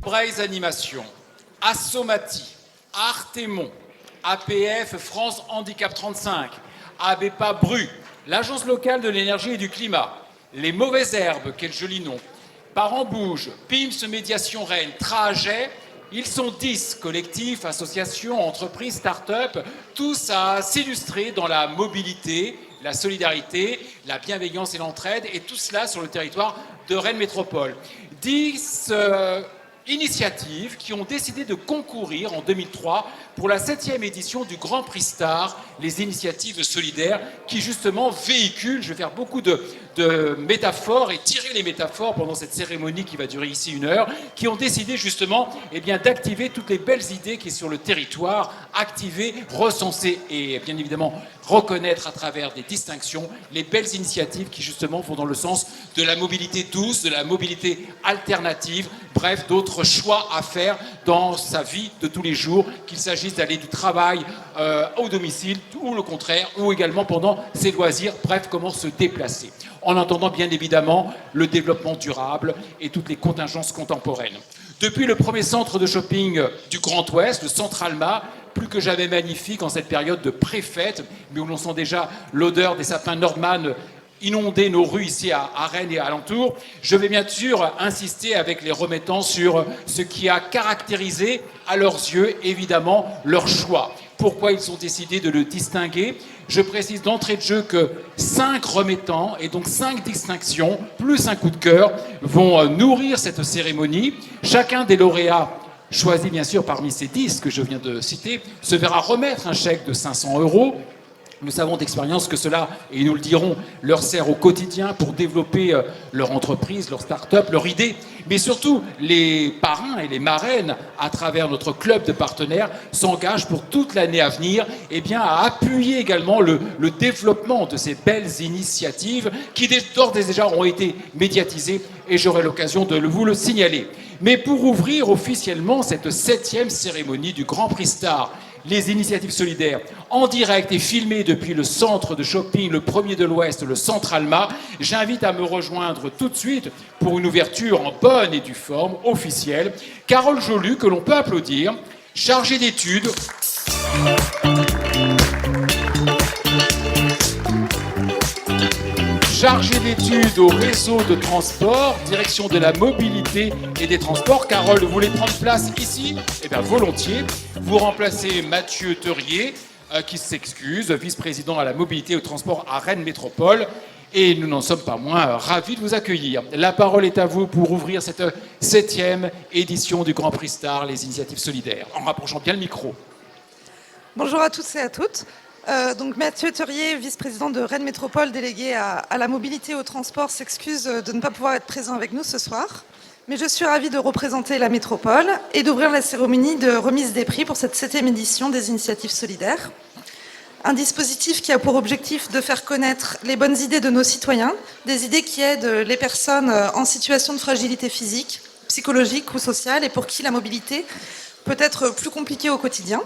Braise Animation, Assomati, Artemon, APF France Handicap 35, ABEPA Bru, l'Agence locale de l'énergie et du climat, les Mauvaises Herbes, quel joli nom, Parents Bouge, PIMS Médiation Rennes, Trajet. Ils sont 10 collectifs, associations, entreprises, start-up, tous à s'illustrer dans la mobilité, la solidarité, la bienveillance et l'entraide, et tout cela sur le territoire de Rennes Métropole. 10 initiatives qui ont décidé de concourir en 2003 pour la 7e édition du Grand Prix Star, les initiatives solidaires qui justement véhiculent, je vais faire beaucoup de métaphores et tirer les métaphores pendant cette cérémonie qui va durer ici 1 heure, qui ont décidé justement d'activer toutes les belles idées qui sont sur le territoire, activer, recenser et bien évidemment reconnaître à travers des distinctions les belles initiatives qui justement vont dans le sens de la mobilité douce, de la mobilité alternative, bref, d'autres choix à faire dans sa vie de tous les jours, qu'il s'agisse d'aller du travail au domicile ou le contraire, ou également pendant ses loisirs, bref, comment se déplacer. En entendant bien évidemment le développement durable et toutes les contingences contemporaines. Depuis le premier centre de shopping du Grand Ouest, le Centralma, plus que jamais magnifique en cette période de pré-fête, mais où l'on sent déjà l'odeur des sapins Nordman inonder nos rues ici à Rennes et alentour, je vais bien sûr insister avec les remettants sur ce qui a caractérisé à leurs yeux évidemment leur choix. Pourquoi ils ont décidé de le distinguer? Je précise d'entrée de jeu que 5 remettants et donc 5 distinctions, plus un coup de cœur, vont nourrir cette cérémonie. Chacun des lauréats choisi bien sûr parmi ces 10 que je viens de citer, se verra remettre un chèque de 500 €. Nous savons d'expérience que cela, et nous le dirons, leur sert au quotidien pour développer leur entreprise, leur start-up, leur idée. Mais surtout, les parrains et les marraines, à travers notre club de partenaires, s'engagent pour toute l'année à venir à appuyer également le développement de ces belles initiatives qui d'ores et déjà ont été médiatisées et j'aurai l'occasion de vous le signaler. Mais pour ouvrir officiellement cette 7e cérémonie du Grand Prix Star, les initiatives solidaires, en direct et filmées depuis le centre de shopping, le premier de l'Ouest, le Centralma, j'invite à me rejoindre tout de suite pour une ouverture en bonne et due forme, officielle, Carole Jolu, que l'on peut applaudir, chargée d'études. Chargée d'études au réseau de transport, direction de la mobilité et des transports. Carole, vous voulez prendre place ici? Eh bien, volontiers. Vous remplacez Mathieu Teurier, qui s'excuse, vice-président à la mobilité et au transport à Rennes Métropole. Et nous n'en sommes pas moins ravis de vous accueillir. La parole est à vous pour ouvrir cette 7e édition du Grand Prix Star, les initiatives solidaires, en rapprochant bien le micro. Bonjour à tous et à toutes. Donc Mathieu Teurier, vice-président de Rennes Métropole, délégué à la mobilité et au transport, s'excuse de ne pas pouvoir être présent avec nous ce soir. Mais je suis ravie de représenter la métropole et d'ouvrir la cérémonie de remise des prix pour cette 7e édition des initiatives solidaires. Un dispositif qui a pour objectif de faire connaître les bonnes idées de nos citoyens, des idées qui aident les personnes en situation de fragilité physique, psychologique ou sociale et pour qui la mobilité peut être plus compliquée au quotidien.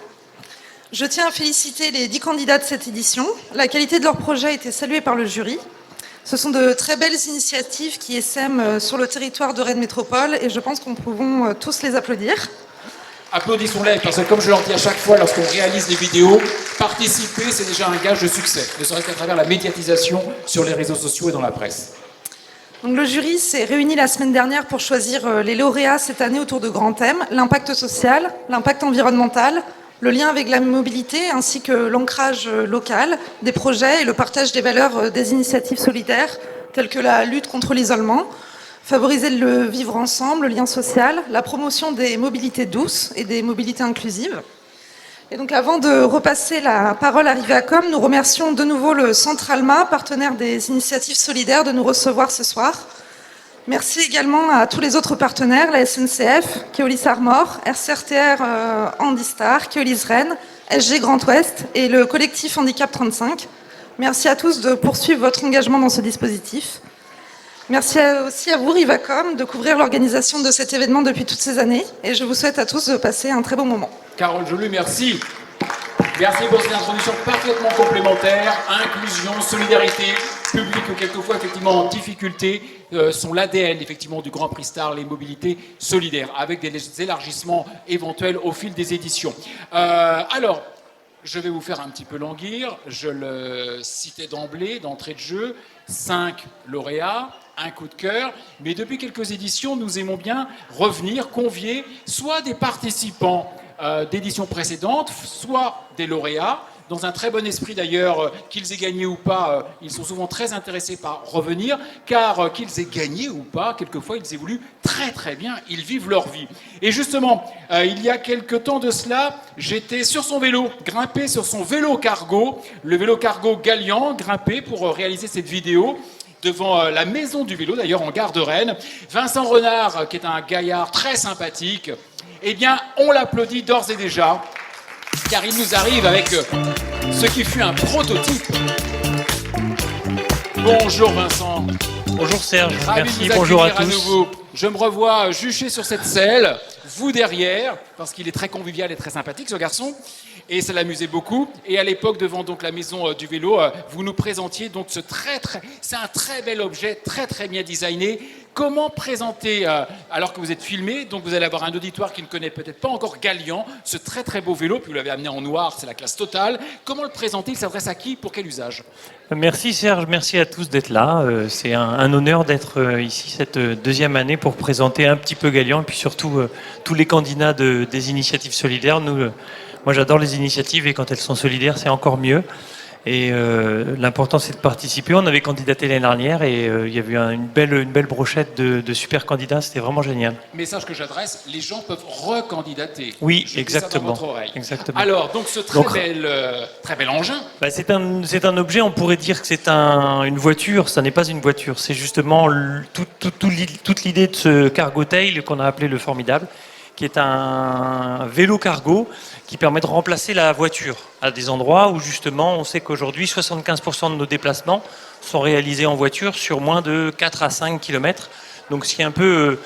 Je tiens à féliciter les 10 candidats de cette édition. La qualité de leur projet a été saluée par le jury. Ce sont de très belles initiatives qui essaiment sur le territoire de Rennes Métropole et je pense qu'on pouvons tous les applaudir. Applaudissons-les, parce que comme je leur dis à chaque fois lorsqu'on réalise des vidéos, participer c'est déjà un gage de succès, ne serait-ce qu'à travers la médiatisation sur les réseaux sociaux et dans la presse. Donc, le jury s'est réuni la semaine dernière pour choisir les lauréats cette année autour de grands thèmes, l'impact social, l'impact environnemental, le lien avec la mobilité ainsi que l'ancrage local des projets et le partage des valeurs des initiatives solidaires telles que la lutte contre l'isolement, favoriser le vivre ensemble, le lien social, la promotion des mobilités douces et des mobilités inclusives. Et donc avant de repasser la parole à Rivacom, nous remercions de nouveau le Centralma, partenaire des initiatives solidaires, de nous recevoir ce soir. Merci également à tous les autres partenaires, la SNCF, Keolis Armor, RCRTR Handistar, Keolis Rennes, SG Grand Ouest et le collectif Handicap 35. Merci à tous de poursuivre votre engagement dans ce dispositif. Merci aussi à vous, Rivacom, de couvrir l'organisation de cet événement depuis toutes ces années. Et je vous souhaite à tous de passer un très bon moment. Carole Jolu, merci. Merci pour cette introduction parfaitement complémentaire. Inclusion, solidarité, publics quelquefois effectivement en difficulté sont l'ADN effectivement du Grand Prix Star, les mobilités solidaires, avec des élargissements éventuels au fil des éditions. Alors, je vais vous faire un petit peu languir. Je le citais d'entrée de jeu, 5 lauréats, un coup de cœur. Mais depuis quelques éditions, nous aimons bien revenir, convier soit des participants d'éditions précédentes, soit des lauréats. Dans un très bon esprit d'ailleurs, qu'ils aient gagné ou pas, ils sont souvent très intéressés par revenir, car qu'ils aient gagné ou pas, quelquefois ils évoluent très très bien, ils vivent leur vie. Et justement, il y a quelque temps de cela, j'étais sur son vélo, grimpé sur son vélo cargo, le vélo cargo Galian, grimpé pour réaliser cette vidéo devant la maison du vélo, d'ailleurs en gare de Rennes. Vincent Renard, qui est un gaillard très sympathique, eh bien on l'applaudit d'ores et déjà, car il nous arrive avec ce qui fut un prototype. Bonjour Vincent. Bonjour Serge, Ravi merci, de vous bonjour à accueillir tous. nouveau. Je me revois juché sur cette selle, vous derrière, parce qu'il est très convivial et très sympathique ce garçon, et ça l'amusait beaucoup. Et à l'époque, devant donc la maison du vélo, vous nous présentiez donc c'est un très bel objet, très très bien designé. Comment présenter, alors que vous êtes filmé, donc vous allez avoir un auditoire qui ne connaît peut-être pas encore Galian, ce très très beau vélo, puis vous l'avez amené en noir, c'est la classe totale. Comment le présenter? Il s'adresse à qui? Pour quel usage? Merci Serge, merci à tous d'être là. C'est un honneur d'être ici cette deuxième année pour présenter un petit peu Galian et puis surtout tous les candidats des initiatives solidaires. Moi j'adore les initiatives et quand elles sont solidaires c'est encore mieux. Et l'important c'est de participer. On avait candidaté l'année dernière et il y avait une belle brochette de super candidats, c'était vraiment génial. Message que j'adresse, les gens peuvent recandidater. Oui, Je exactement. dis ça dans votre oreille. Exactement. Alors, donc ce très bel engin. Bah, c'est un objet, on pourrait dire que c'est une voiture, ça n'est pas une voiture, c'est justement toute l'idée de ce cargo tail qu'on a appelé le Formidable, qui est un vélo cargo qui permet de remplacer la voiture à des endroits où justement on sait qu'aujourd'hui 75% de nos déplacements sont réalisés en voiture sur moins de 4 à 5 km. Donc ce qui est un peu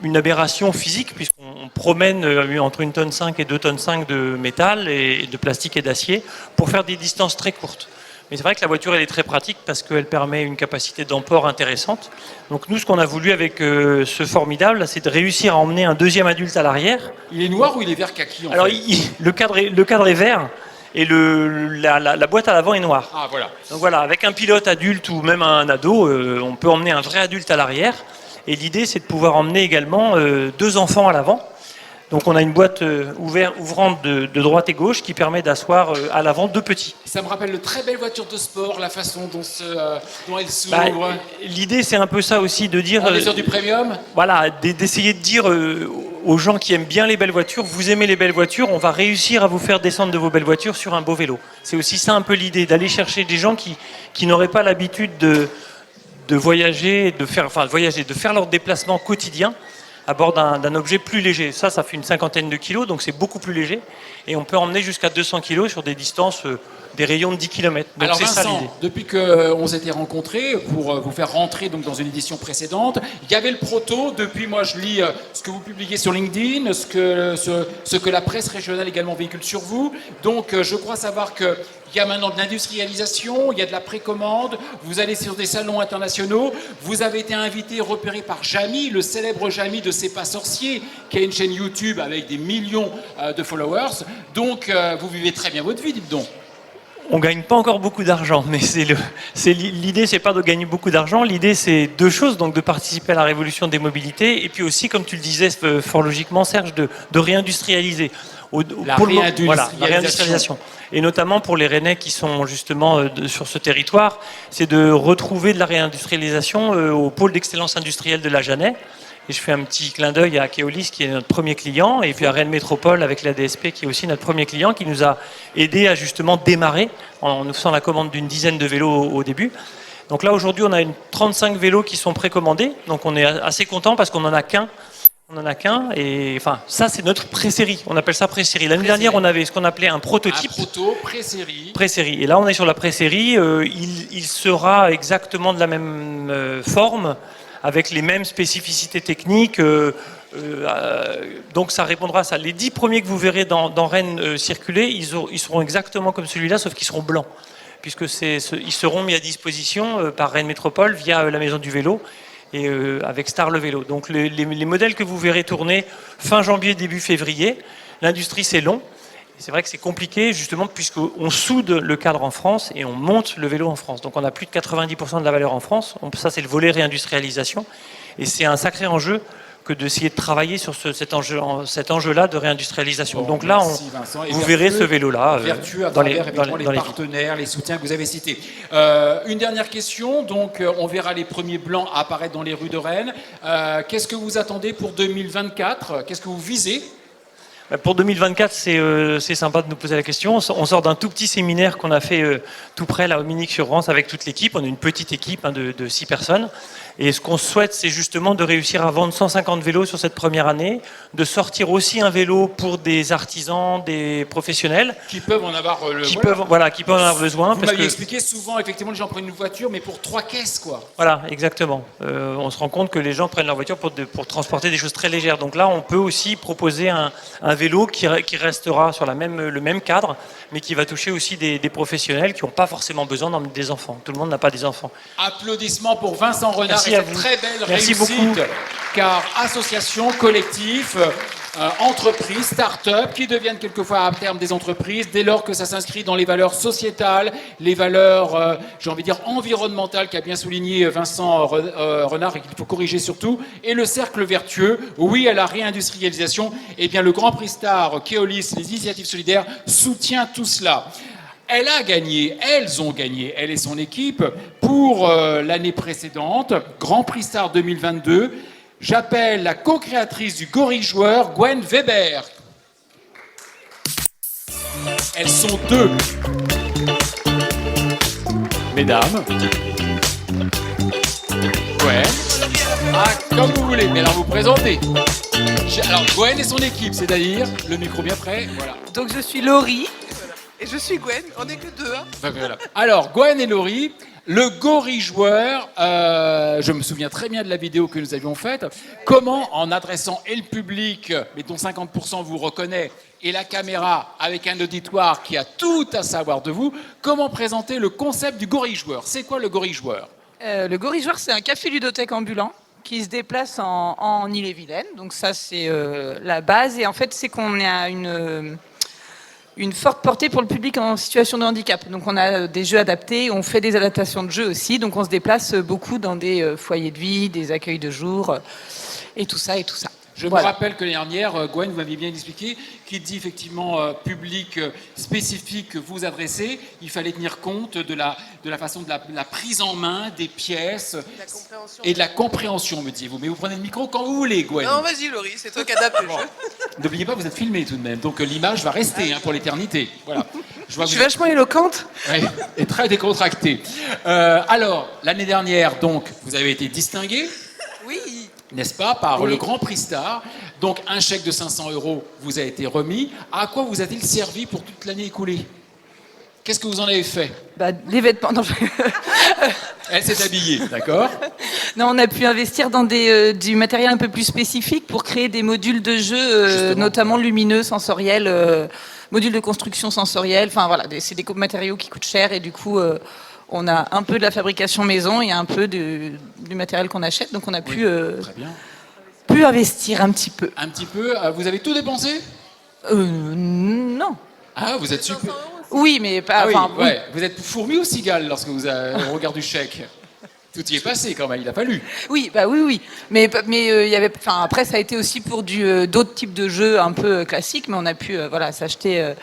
une aberration physique puisqu'on promène entre 1,5 tonne et 2,5 tonnes de métal et de plastique et d'acier pour faire des distances très courtes. Mais c'est vrai que la voiture elle est très pratique parce qu'elle permet une capacité d'emport intéressante. Donc nous ce qu'on a voulu avec ce Formidable, c'est de réussir à emmener un deuxième adulte à l'arrière. Il est noir ou il est vert kaki Alors le cadre est vert et la boîte à l'avant est noire. Ah voilà. Donc voilà, avec un pilote adulte ou même un ado, on peut emmener un vrai adulte à l'arrière. Et l'idée c'est de pouvoir emmener également 2 enfants à l'avant. Donc on a une boîte ouvrante de droite et gauche qui permet d'asseoir à l'avant 2 petits. Ça me rappelle de très belles voitures de sport, la façon dont elles s'ouvrent. L'idée c'est un peu ça aussi de dire... On est sur du premium. Voilà, d'essayer de dire aux gens qui aiment bien les belles voitures, vous aimez les belles voitures, on va réussir à vous faire descendre de vos belles voitures sur un beau vélo. C'est aussi ça un peu l'idée, d'aller chercher des gens qui n'auraient pas l'habitude de voyager, de faire leur déplacement quotidien à bord d'un objet plus léger. Ça fait une 50aine de kilos, donc c'est beaucoup plus léger. Et on peut emmener jusqu'à 200 kilos sur des distances, des rayons de 10 km. Donc alors c'est Vincent, ça l'idée. depuis qu'on s'était rencontrés, pour vous faire rentrer donc, dans une édition précédente, il y avait le proto. Depuis, moi, je lis ce que vous publiez sur LinkedIn, ce que la presse régionale également véhicule sur vous. Donc, je crois savoir que il y a maintenant de l'industrialisation, il y a de la précommande, vous allez sur des salons internationaux, vous avez été invité, repéré par Jamy, le célèbre Jamy de C'est pas sorcier, qui a une chaîne YouTube avec des millions de followers. Donc, vous vivez très bien votre vie, dites donc. On gagne pas encore beaucoup d'argent, mais l'idée, c'est pas de gagner beaucoup d'argent. L'idée, c'est 2 choses, donc de participer à la révolution des mobilités, et puis aussi, comme tu le disais fort logiquement, Serge, de réindustrialiser. La réindustrialisation. Et notamment pour les Rennais qui sont justement sur ce territoire, c'est de retrouver de la réindustrialisation au pôle d'excellence industrielle de la Jeannet. Et je fais un petit clin d'œil à Keolis qui est notre premier client, et puis à Rennes Métropole avec la DSP qui est aussi notre premier client, qui nous a aidé à justement démarrer en nous faisant la commande d'une dizaine de vélos au début. Donc là aujourd'hui on a 35 vélos qui sont précommandés, donc on est assez content parce qu'on n'en a qu'un. On n'en a qu'un, et enfin, ça c'est notre pré-série, on appelle ça pré-série. L'année dernière, on avait ce qu'on appelait un prototype. Un proto, pré-série. Pré-série. Et là, on est sur la pré-série, il sera exactement de la même forme, avec les mêmes spécificités techniques, donc ça répondra à ça. Les 10 premiers que vous verrez dans Rennes circuler, ils seront exactement comme celui-là, sauf qu'ils seront blancs. puisque ils seront mis à disposition par Rennes Métropole via la Maison du Vélo et avec Star le Vélo. Donc les modèles que vous verrez tourner fin janvier, début février, l'industrie c'est long. C'est vrai que c'est compliqué justement puisqu'on soude le cadre en France et on monte le vélo en France. Donc on a plus de 90% de la valeur en France. Ça c'est le volet réindustrialisation. Et c'est un sacré enjeu que d'essayer de travailler sur cet enjeu-là de réindustrialisation. Bon, donc là, vous verrez ce vélo-là vertueux à dans travers les partenaires, les soutiens que vous avez cités. Une dernière question, donc on verra les premiers blancs apparaître dans les rues de Rennes. Qu'est-ce que vous attendez pour 2024 ? Qu'est-ce que vous visez ? Pour 2024, c'est sympa de nous poser la question. On sort d'un tout petit séminaire qu'on a fait tout près, là, au Minic-sur-Rance, avec toute l'équipe. On est une petite équipe de 6 personnes. Et ce qu'on souhaite, c'est justement de réussir à vendre 150 vélos sur cette première année, de sortir aussi un vélo pour des artisans, des professionnels. Qui peuvent en avoir qui peuvent en avoir besoin. Vous m'aviez expliqué, souvent, effectivement, les gens prennent une voiture, mais pour 3 caisses, quoi. Voilà, exactement. On se rend compte que les gens prennent leur voiture pour transporter des choses très légères. Donc là, on peut aussi proposer un vélo qui restera sur le même cadre, mais qui va toucher aussi des professionnels qui n'ont pas forcément besoin d'emmener des enfants. Tout le monde n'a pas des enfants. Applaudissements pour Vincent Renard. Merci et à cette vous. très belle Merci réussite, beaucoup. Car association, collectif, entreprises, start-up, qui deviennent quelquefois à terme des entreprises, dès lors que ça s'inscrit dans les valeurs sociétales, les valeurs, j'ai envie de dire, environnementales, qu'a bien souligné Vincent Renard, et qu'il faut corriger surtout, et le cercle vertueux, oui à la réindustrialisation. Eh bien, le Grand Prix Star, Keolis, les initiatives solidaires, soutient tout cela. Elle a gagné, elles ont gagné, elle et son équipe, pour l'année précédente, Grand Prix Star 2022. J'appelle la co-créatrice du Gorille Joueur, Gwen Weber. Elles sont 2. Mesdames. Gwen. Ah, comme vous voulez, mais alors vous présentez. Alors, Gwen et son équipe, c'est-à-dire, le micro bien prêt, voilà. Donc je suis Laurie et je suis Gwen, on n'est que 2. Hein. Voilà. Alors, Gwen et Laurie, le Gorille Joueur, je me souviens très bien de la vidéo que nous avions faite. Comment, en adressant et le public, mais dont 50% vous reconnaît, et la caméra, avec un auditoire qui a tout à savoir de vous, comment présenter le concept du Gorille Joueur ? C'est quoi le Gorille Joueur ? Le Gorille Joueur, c'est un café ludothèque ambulant qui se déplace en Ille-et-Vilaine. Donc ça, c'est la base. Et en fait, c'est qu'on a une forte portée pour le public en situation de handicap. Donc on a des jeux adaptés, on fait des adaptations de jeux aussi, donc on se déplace beaucoup dans des foyers de vie, des accueils de jour, et tout ça, et tout ça. Je me rappelle que l'année dernière, Gwen, vous m'aviez bien expliqué, qui dit effectivement public spécifique que vous adressez, il fallait tenir compte de la façon de la prise en main des pièces et de la compréhension, me dites-vous. Mais vous prenez le micro quand vous voulez, Gwen. Non, vas-y Laurie, c'est toi qui adaptes le jeu. N'oubliez pas, vous êtes filmé tout de même, donc l'image va rester pour l'éternité. Voilà. Je suis vachement éloquente. Ouais, et très décontractée. Alors, l'année dernière, donc, vous avez été distingué. Oui. N'est-ce pas, par le Grand Prix Star. Donc, un chèque de 500 € vous a été remis. À quoi vous a-t-il servi pour toute l'année écoulée ? Qu'est-ce que vous en avez fait ? Les vêtements. Non, Elle s'est habillée, d'accord ? non, on a pu investir dans du matériel un peu plus spécifique pour créer des modules de jeu, notamment lumineux, sensoriels, modules de construction sensorielle. Enfin, voilà, c'est des matériaux qui coûtent cher et du coup... on a un peu de la fabrication maison et un peu du matériel qu'on achète, donc on a pu investir un petit peu. Un petit peu. Vous avez tout dépensé ? Non. Ah, vous êtes super. Oui, mais pas. Ah, oui. Ouais. Vous êtes fourmi ou cigale lorsque vous au regard du chèque ? Tout y est passé quand même, il a fallu. Oui, oui. Mais il y avait. Enfin, après, ça a été aussi pour d'autres types de jeux un peu classiques, mais on a pu s'acheter.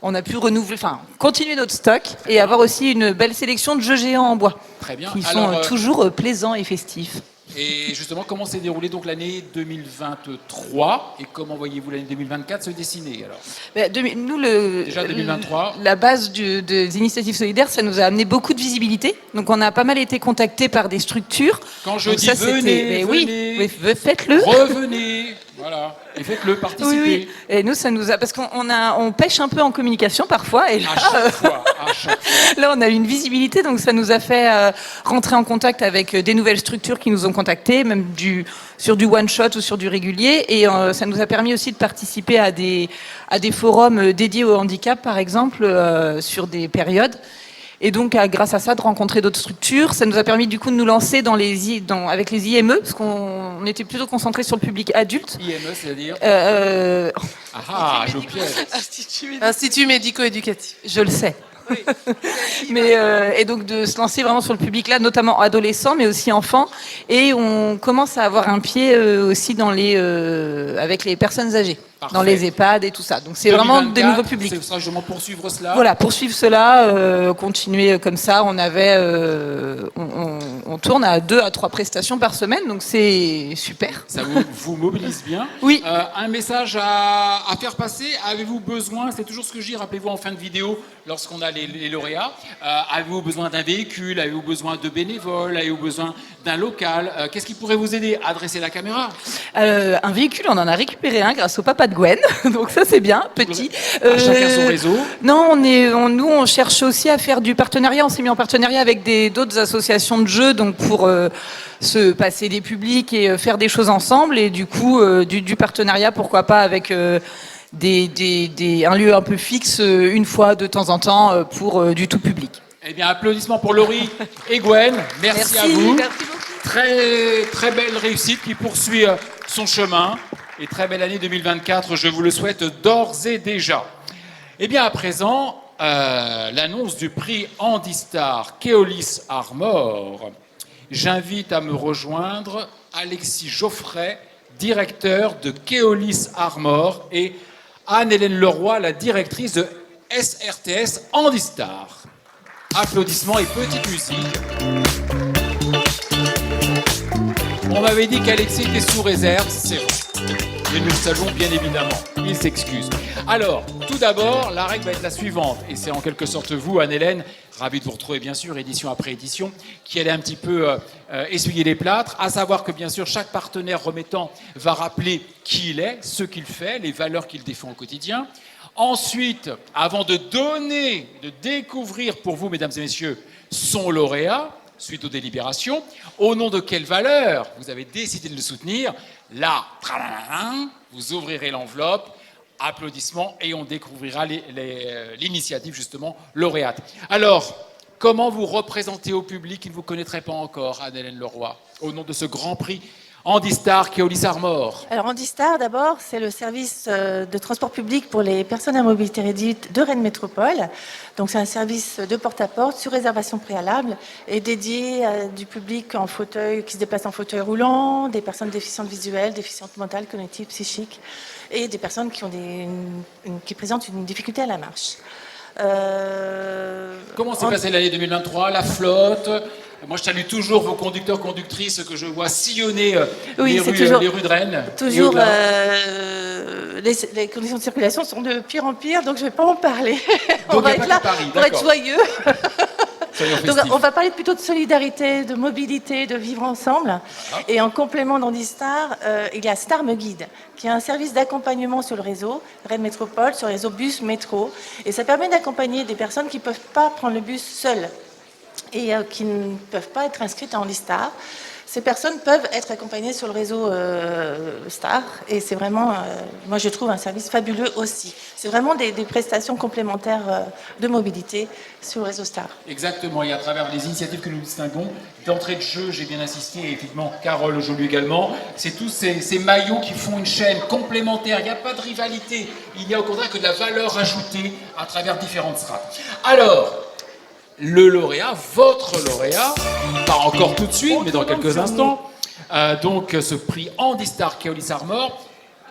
On a pu renouveler, continuer notre stock et avoir aussi une belle sélection de jeux géants en bois. Très bien. Qui sont toujours plaisants et festifs. Et justement, comment s'est déroulée donc l'année 2023 et comment voyez-vous l'année 2024 se dessiner alors ? Nous, déjà 2023. La base des initiatives solidaires, ça nous a amené beaucoup de visibilité. Donc on a pas mal été contactés par des structures. Quand je dis venez, oui, faites-le. Revenez, voilà. Et faites-le, participez. Oui. Et nous, ça nous a... Parce qu'on pêche un peu en communication parfois. Et là, à chaque fois. Là, on a eu une visibilité, donc ça nous a fait rentrer en contact avec des nouvelles structures qui nous ont contactés, même sur du one-shot ou sur du régulier. Et ça nous a permis aussi de participer à des forums dédiés au handicap, par exemple, sur des périodes. Et donc, grâce à ça, de rencontrer d'autres structures. Ça nous a permis du coup de nous lancer avec les IME, parce qu'on était plutôt concentré sur le public adulte. IME, c'est-à-dire je piège. Institut médico-éducatif. Je le sais. Et donc de se lancer vraiment sur le public là, notamment adolescents, mais aussi enfants. Et on commence à avoir un pied aussi avec les personnes âgées. Parfait. Dans les EHPAD et tout ça. Donc c'est vraiment des nouveaux publics. C'est justement poursuivre cela. Voilà, poursuivre cela, continuer comme ça. On tourne à 2 à 3 prestations par semaine, donc c'est super. Ça vous mobilise bien. Oui. Un message à faire passer. Avez-vous besoin, c'est toujours ce que je dis, rappelez-vous en fin de vidéo, lorsqu'on a les lauréats, avez-vous besoin d'un véhicule, avez-vous besoin de bénévoles, avez-vous besoin d'un local, qu'est-ce qui pourrait vous aider à adresser la caméra? Un véhicule, on en a récupéré un grâce au papa de Gwen, donc ça c'est bien, petit. Chacun son réseau. Non, nous on cherche aussi à faire du partenariat. On s'est mis en partenariat avec d'autres associations de jeux, donc pour se passer des publics et faire des choses ensemble. Et du coup, du partenariat, pourquoi pas avec un lieu un peu fixe, une fois de temps en temps, pour du tout public. Eh bien, applaudissements pour Laurie et Gwen. Merci à vous. Merci beaucoup. Très, très belle réussite qui poursuit son chemin. Et très belle année 2024, je vous le souhaite d'ores et déjà. Eh bien, à présent, l'annonce du prix Handistar Keolis Armor. J'invite à me rejoindre Alexis Geoffrey, directeur de Keolis Armor, et Anne-Hélène Leroy, la directrice de SRTS Handistar. Applaudissements et petite musique. On m'avait dit qu'Alexis était sous réserve, c'est vrai. Et nous le saluons bien évidemment. Il s'excuse. Alors, tout d'abord, la règle va être la suivante. Et c'est en quelque sorte vous, Anne-Hélène, ravi de vous retrouver bien sûr, édition après édition, qui allez un petit peu essuyer les plâtres. À savoir que bien sûr, chaque partenaire remettant va rappeler qui il est, ce qu'il fait, les valeurs qu'il défend au quotidien. Ensuite, avant de découvrir pour vous, mesdames et messieurs, son lauréat, suite aux délibérations, au nom de quelle valeur vous avez décidé de le soutenir, là, vous ouvrirez l'enveloppe, applaudissements, et on découvrira l'initiative justement lauréate. Alors, comment vous représentez au public qui ne vous connaîtrait pas encore, Anne-Hélène Leroy, au nom de ce grand prix Handistar Keolis Armor? Alors Handistar, d'abord, c'est le service de transport public pour les personnes à mobilité réduite de Rennes Métropole. Donc c'est un service de porte-à-porte sur réservation préalable et dédié à du public en fauteuil, qui se déplace en fauteuil roulant, des personnes déficientes visuelles, déficientes mentales, cognitives, psychiques et des personnes qui présentent une difficulté à la marche. Comment s'est passée l'année 2023, la flotte? Moi, je salue toujours vos conducteurs, conductrices que je vois sillonner les rues de Rennes. Toujours, les conditions de circulation sont de pire en pire, donc je ne vais pas en parler. On va être là pour être joyeux. Donc, on va parler plutôt de solidarité, de mobilité, de vivre ensemble. Ah. Et en complément d'Handistar, il y a Star Me Guide, qui est un service d'accompagnement sur le réseau Rennes Métropole, sur le réseau bus métro. Et ça permet d'accompagner des personnes qui ne peuvent pas prendre le bus seules et qui ne peuvent pas être inscrites à Handistar. Ces personnes peuvent être accompagnées sur le réseau Star, et c'est vraiment, moi je trouve, un service fabuleux aussi. C'est vraiment des prestations complémentaires de mobilité sur le réseau Star. Exactement, et à travers les initiatives que nous distinguons, d'entrée de jeu, j'ai bien insisté, et effectivement Carole Joly également, c'est tous ces maillons qui font une chaîne complémentaire. Il n'y a pas de rivalité, il y a au contraire que de la valeur ajoutée à travers différentes strates. Alors, le lauréat, votre lauréat, pas encore tout de suite, mais dans quelques instants. Donc, ce prix Handistar Keolis Armor.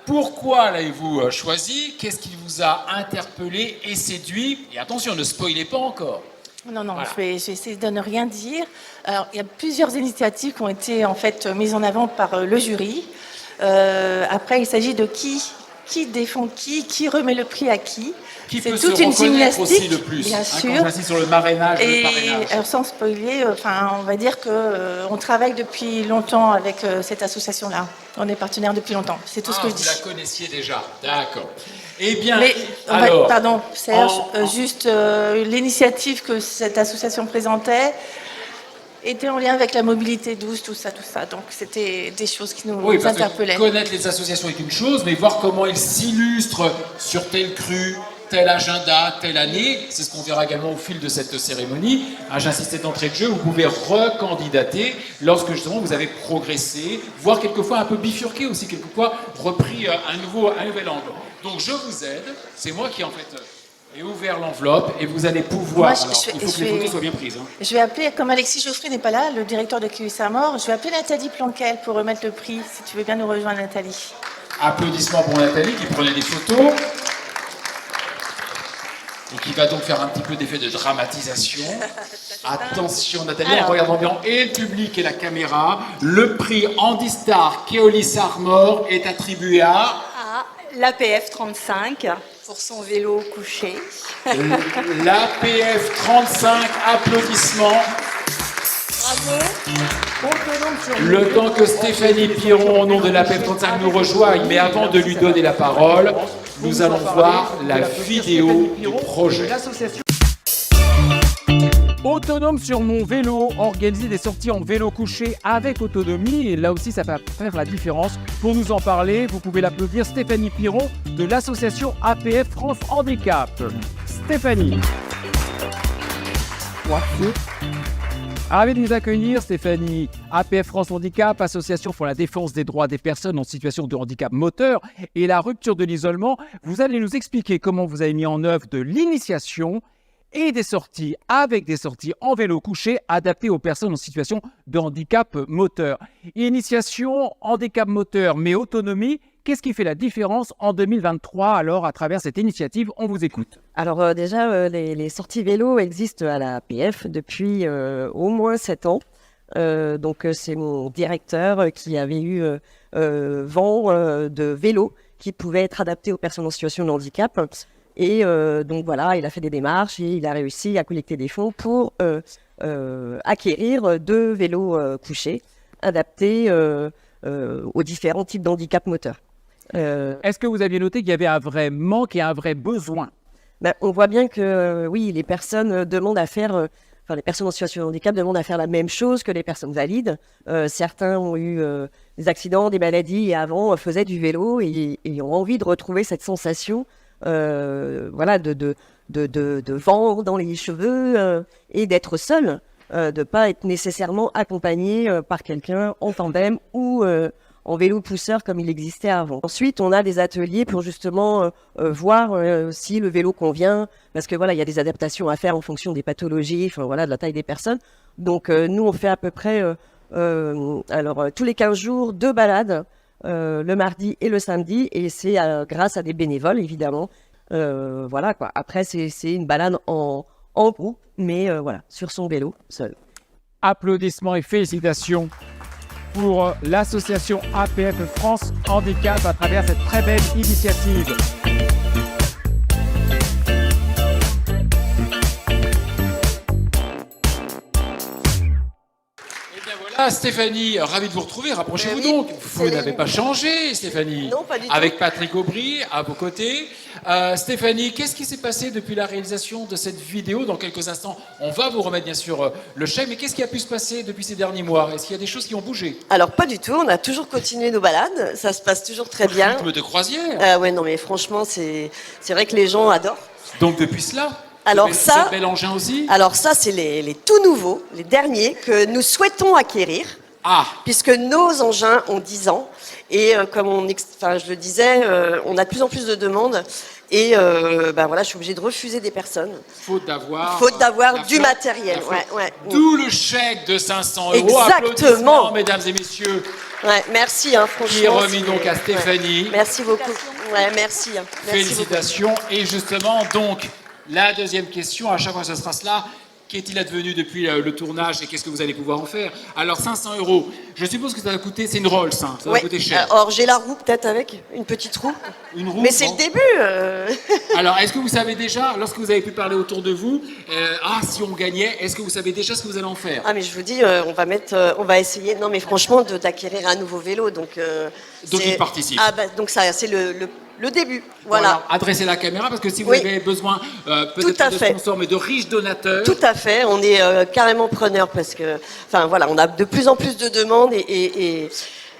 Pourquoi l'avez-vous choisi? Qu'est-ce qui vous a interpellé et séduit? Et attention, ne spoilez pas encore. Non, voilà. je vais essayer de ne rien dire. Alors, il y a plusieurs initiatives qui ont été en fait mises en avant par le jury. Après, il s'agit de qui défend qui remet le prix à qui. C'est toute une gymnastique, aussi le plus, bien sûr. Quand on insiste sur le marrainage et le parrainage. Alors, sans spoiler, on va dire qu'on travaille depuis longtemps avec cette association-là. On est partenaire depuis longtemps. C'est tout ce que je dis. Vous la connaissiez déjà, d'accord. Eh bien, mais, alors... Pardon, Serge, juste l'initiative que cette association présentait était en lien avec la mobilité douce, tout ça. Donc, c'était des choses qui nous interpellaient. Connaître les associations est une chose, mais voir comment elles s'illustrent sur telle crue, tel agenda, telle année. C'est ce qu'on verra également au fil de cette cérémonie. J'insistais d'entrée de jeu, vous pouvez recandidater lorsque justement vous avez progressé, voire quelquefois un peu bifurqué aussi, quelquefois repris un nouvel angle. Donc je vous aide, c'est moi qui en fait ai ouvert l'enveloppe et vous allez pouvoir, il faut que les photos soient bien prises. Je vais appeler, comme Alexis Geoffrey n'est pas là, le directeur de QI Saint-Maur, je vais appeler Nathalie Planquel pour remettre le prix, si tu veux bien nous rejoindre Nathalie. Applaudissements pour Nathalie qui prenait des photos. Et qui va donc faire un petit peu d'effet de dramatisation. Attention Nathalie, en regardant bien et le public et la caméra, le prix Handistar Keolis Armor est attribué à l'APF 35 pour son vélo couché. L'APF 35, applaudissements. Bravo. Le temps que Stéphanie Piron, au nom de l'APF 35, nous rejoigne, mais avant de lui donner la parole, nous allons voir la vidéo du projet. Autonome sur mon vélo, organiser des sorties en vélo couché avec autonomie. Et là aussi, ça va faire la différence. Pour nous en parler, vous pouvez l'applaudir, Stéphanie Piron de l'association APF France Handicap. Stéphanie. Ravi de nous accueillir, Stéphanie. APF France Handicap, Association pour la défense des droits des personnes en situation de handicap moteur et la rupture de l'isolement. Vous allez nous expliquer comment vous avez mis en œuvre de l'initiation et des sorties avec des sorties en vélo couché adaptées aux personnes en situation de handicap moteur. Initiation, handicap moteur, mais autonomie, qu'est-ce qui fait la différence en 2023 alors à travers cette initiative? On vous écoute. Alors déjà, les sorties vélo existent à la APF depuis au moins 7 ans. Donc c'est mon directeur qui avait eu vent de vélos qui pouvaient être adaptés aux personnes en situation de handicap. Et donc voilà, il a fait des démarches et il a réussi à collecter des fonds pour acquérir 2 vélos couchés adaptés aux différents types d'handicap moteurs. Est-ce que vous aviez noté qu'il y avait un vrai manque et un vrai besoin? On voit bien que oui, les personnes demandent à faire, les personnes en situation de handicap demandent à faire la même chose que les personnes valides. Certains ont eu des accidents, des maladies et avant faisaient du vélo et ont envie de retrouver cette sensation de vent dans les cheveux et d'être seul, de ne pas être nécessairement accompagné par quelqu'un en tandem ou en vélo pousseur comme il existait avant. Ensuite, on a des ateliers pour justement voir si le vélo convient, parce que voilà, il y a des adaptations à faire en fonction des pathologies, de la taille des personnes. Donc nous, on fait à peu près tous les 15 jours 2 balades, le mardi et le samedi, et c'est grâce à des bénévoles évidemment. Après, c'est une balade en groupe, mais sur son vélo seul. Applaudissements et félicitations pour l'association APF France Handicap à travers cette très belle initiative. Voilà, Stéphanie, ravi de vous retrouver. Rapprochez-vous donc. Vous n'avez pas changé, Stéphanie. Non, pas du tout. Avec Patrick Aubry à vos côtés. Stéphanie, qu'est-ce qui s'est passé depuis la réalisation de cette vidéo? Dans quelques instants, on va vous remettre bien sûr le chèque. Mais qu'est-ce qui a pu se passer depuis ces derniers mois? Est-ce qu'il y a des choses qui ont bougé? Alors pas du tout, on a toujours continué nos balades. Ça se passe toujours très bien. Rythme de croisière. Ouais, non mais franchement, c'est vrai que les gens adorent. Donc depuis cela. Alors ce bel engin aussi. Alors ça, c'est les tout nouveaux, les derniers que nous souhaitons acquérir, puisque nos engins ont 10 ans et comme je le disais, on a de plus en plus de demandes et je suis obligée de refuser des personnes. Faute d'avoir du matériel. D'où le chèque de 500 €. Exactement, mesdames et messieurs. Ouais, merci, franchement. Qui est remis donc à Stéphanie. Ouais. Merci beaucoup. Ouais, merci. Félicitations. Beaucoup. Et justement, donc. La deuxième question, à chaque fois ce sera cela, qu'est-il advenu depuis le tournage et qu'est-ce que vous allez pouvoir en faire? Alors 500 €, je suppose que ça va coûter, c'est une Rolls, ça va coûter cher. Alors j'ai la roue peut-être avec, une petite roue. Une roue, mais c'est le début. Alors est-ce que vous savez déjà, lorsque vous avez pu parler autour de vous, si on gagnait, est-ce que vous savez déjà ce que vous allez en faire? Ah mais je vous dis, on va essayer, non mais franchement, d'acquérir un nouveau vélo. Donc il participe. Donc ça, c'est le débbil, voilà. Adressez la caméra parce que si vous avez besoin peut-être pas de sponsors mais de riches donateurs. Tout à fait, on est carrément preneurs parce que, on a de plus en plus de demandes et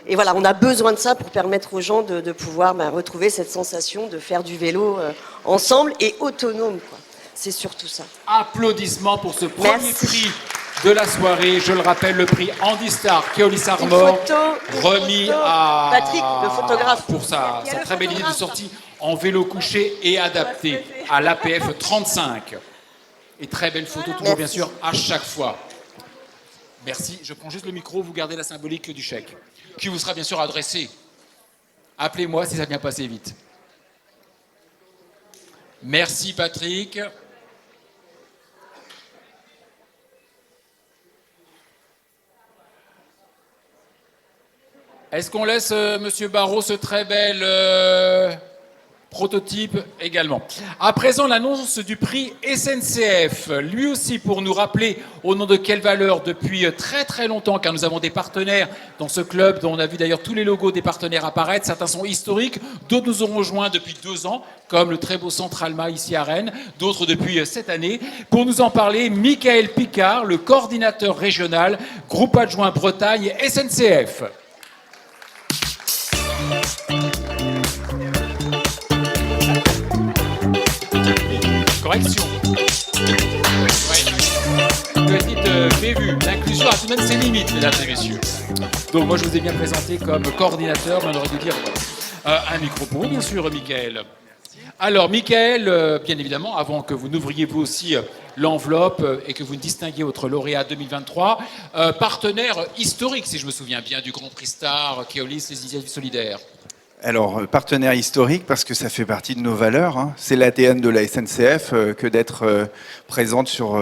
Et voilà, on a besoin de ça pour permettre aux gens de pouvoir retrouver cette sensation de faire du vélo ensemble et autonome, quoi. C'est surtout ça. Applaudissements pour ce premier prix de la soirée. Je le rappelle, le prix Andy Star Keolis Armor, remis à Patrick, le photographe, pour sa très belle idée de sortie en vélo couché et adapté à l'APF 35. Et très belle photo, toujours bien sûr, à chaque fois. Merci. Je prends juste le micro, vous gardez la symbolique du chèque, qui vous sera bien sûr adressé. Appelez-moi si ça vient passer vite. Merci Patrick. Est-ce qu'on laisse Monsieur Barrault ce très bel prototype également? À présent, l'annonce du prix SNCF, lui aussi pour nous rappeler au nom de quelle valeur depuis très très longtemps, car nous avons des partenaires dans ce club dont on a vu d'ailleurs tous les logos des partenaires apparaître. Certains sont historiques, d'autres nous ont rejoints depuis 2 ans, comme le très beau Centre Alma ici à Rennes, d'autres depuis cette année. Pour nous en parler, Michael Picard, le coordinateur régional, groupe adjoint Bretagne SNCF. Correction. Ouais. Petite bévue. L'inclusion a tout de même ses limites, mesdames et messieurs. Donc moi je vous ai bien présenté comme coordinateur, mais on aurait dû dire un micro pour vous, bien sûr, Michael. Alors, Michael, bien évidemment, avant que vous n'ouvriez vous aussi l'enveloppe et que vous ne distinguiez votre lauréat 2023, partenaire historique, si je me souviens bien, du Grand Prix Star, Keolis, les Initiatives Solidaires. Alors, partenaire historique parce que ça fait partie de nos valeurs, hein. C'est l'ADN de la SNCF que d'être présente sur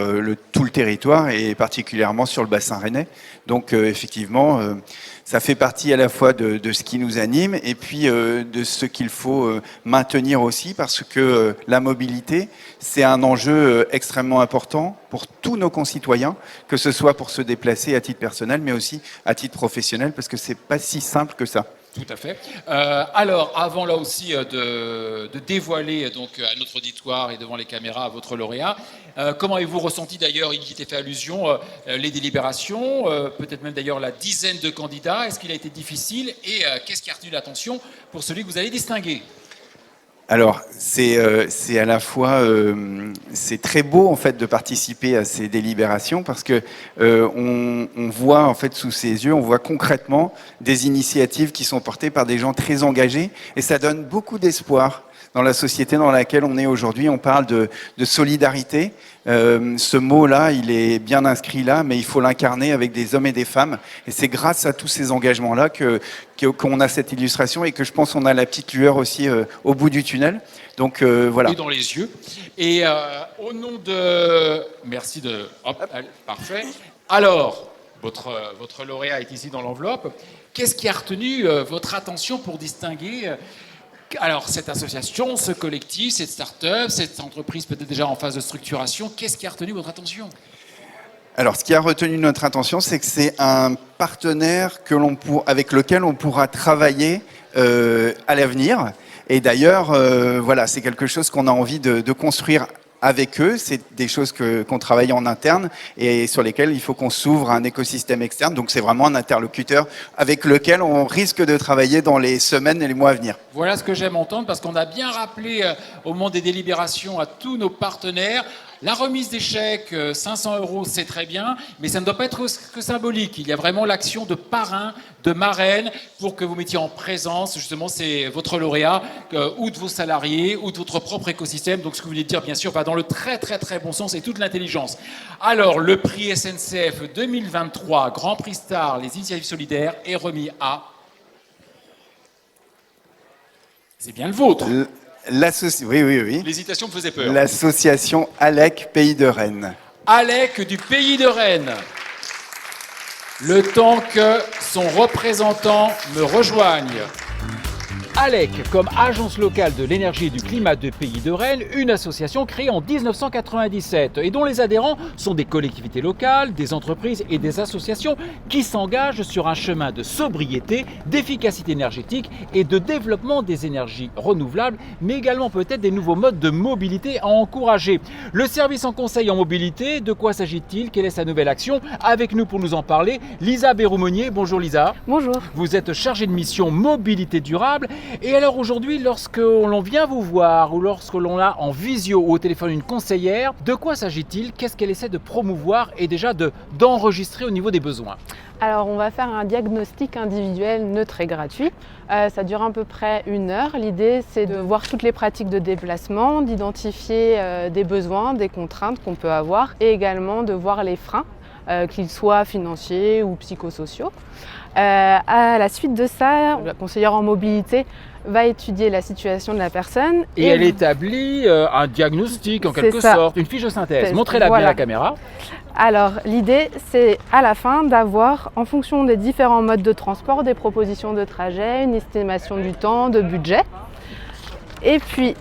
tout le territoire et particulièrement sur le bassin rennais. Donc, effectivement, ça fait partie à la fois de ce qui nous anime et puis de ce qu'il faut maintenir aussi parce que la mobilité, c'est un enjeu extrêmement important pour tous nos concitoyens, que ce soit pour se déplacer à titre personnel mais aussi à titre professionnel parce que c'est pas si simple que ça. Tout à fait. Alors, avant là aussi de dévoiler donc à notre auditoire et devant les caméras votre lauréat, comment avez-vous ressenti d'ailleurs, il y était fait allusion, les délibérations, peut-être même d'ailleurs la dizaine de candidats. Est-ce qu'il a été difficile et qu'est-ce qui a retenu l'attention pour celui que vous allez distinguer? Alors, c'est à la fois, c'est très beau en fait de participer à ces délibérations parce que on voit en fait sous ses yeux, on voit concrètement des initiatives qui sont portées par des gens très engagés et ça donne beaucoup d'espoir dans la société dans laquelle on est aujourd'hui. On parle de solidarité. Ce mot-là, il est bien inscrit là, mais il faut l'incarner avec des hommes et des femmes. Et c'est grâce à tous ces engagements-là qu'on a cette illustration et que je pense qu'on a la petite lueur aussi au bout du tunnel. Donc voilà. Et dans les yeux. Et au nom de... Merci de... Hop, parfait. Alors, votre lauréat est ici dans l'enveloppe. Qu'est-ce qui a retenu votre attention pour distinguer... Alors, cette association, ce collectif, cette start-up, cette entreprise peut-être déjà en phase de structuration, qu'est-ce qui a retenu votre attention? Alors, ce qui a retenu notre attention, c'est que c'est un partenaire avec lequel on pourra travailler à l'avenir. Et d'ailleurs, voilà, c'est quelque chose qu'on a envie de construire avec eux. C'est des choses qu'on travaille en interne et sur lesquelles il faut qu'on s'ouvre à un écosystème externe. Donc c'est vraiment un interlocuteur avec lequel on risque de travailler dans les semaines et les mois à venir. Voilà ce que j'aime entendre parce qu'on a bien rappelé au moment des délibérations à tous nos partenaires. La remise des chèques, 500 €, c'est très bien, mais ça ne doit pas être que symbolique. Il y a vraiment l'action de parrain, de marraine, pour que vous mettiez en présence, justement, c'est votre lauréat, ou de vos salariés, ou de votre propre écosystème. Donc, ce que vous voulez dire, bien sûr, va dans le très, très, très bon sens et toute l'intelligence. Alors, le prix SNCF 2023, Grand Prix Star, les Initiatives Solidaires, est remis à... C'est bien le vôtre. Oui. L'hésitation me faisait peur. L'association ALEC Pays de Rennes. ALEC du Pays de Rennes. Le temps que son représentant me rejoigne. ALEC, comme Agence locale de l'énergie et du climat de Pays de Rennes, une association créée en 1997 et dont les adhérents sont des collectivités locales, des entreprises et des associations qui s'engagent sur un chemin de sobriété, d'efficacité énergétique et de développement des énergies renouvelables, mais également peut-être des nouveaux modes de mobilité à encourager. Le service en conseil en mobilité, de quoi s'agit-il? Quelle est sa nouvelle action? Avec nous pour nous en parler, Lisa Béroumonier. Bonjour Lisa. Bonjour. Vous êtes chargée de mission mobilité durable. Et alors aujourd'hui, lorsque l'on vient vous voir ou lorsque l'on a en visio ou au téléphone une conseillère, de quoi s'agit-il? Qu'est-ce qu'elle essaie de promouvoir et déjà d'enregistrer au niveau des besoins? Alors on va faire un diagnostic individuel neutre et gratuit. Ça dure à peu près 1 heure. L'idée c'est de voir toutes les pratiques de déplacement, d'identifier des besoins, des contraintes qu'on peut avoir et également de voir les freins, qu'ils soient financiers ou psychosociaux. À la suite de ça, la conseillère en mobilité va étudier la situation de la personne. Et elle établit un diagnostic en quelque sorte, une fiche de synthèse. Montrez-la bien à la caméra. Alors l'idée c'est à la fin d'avoir, en fonction des différents modes de transport, des propositions de trajet, une estimation du temps, de budget. Et puis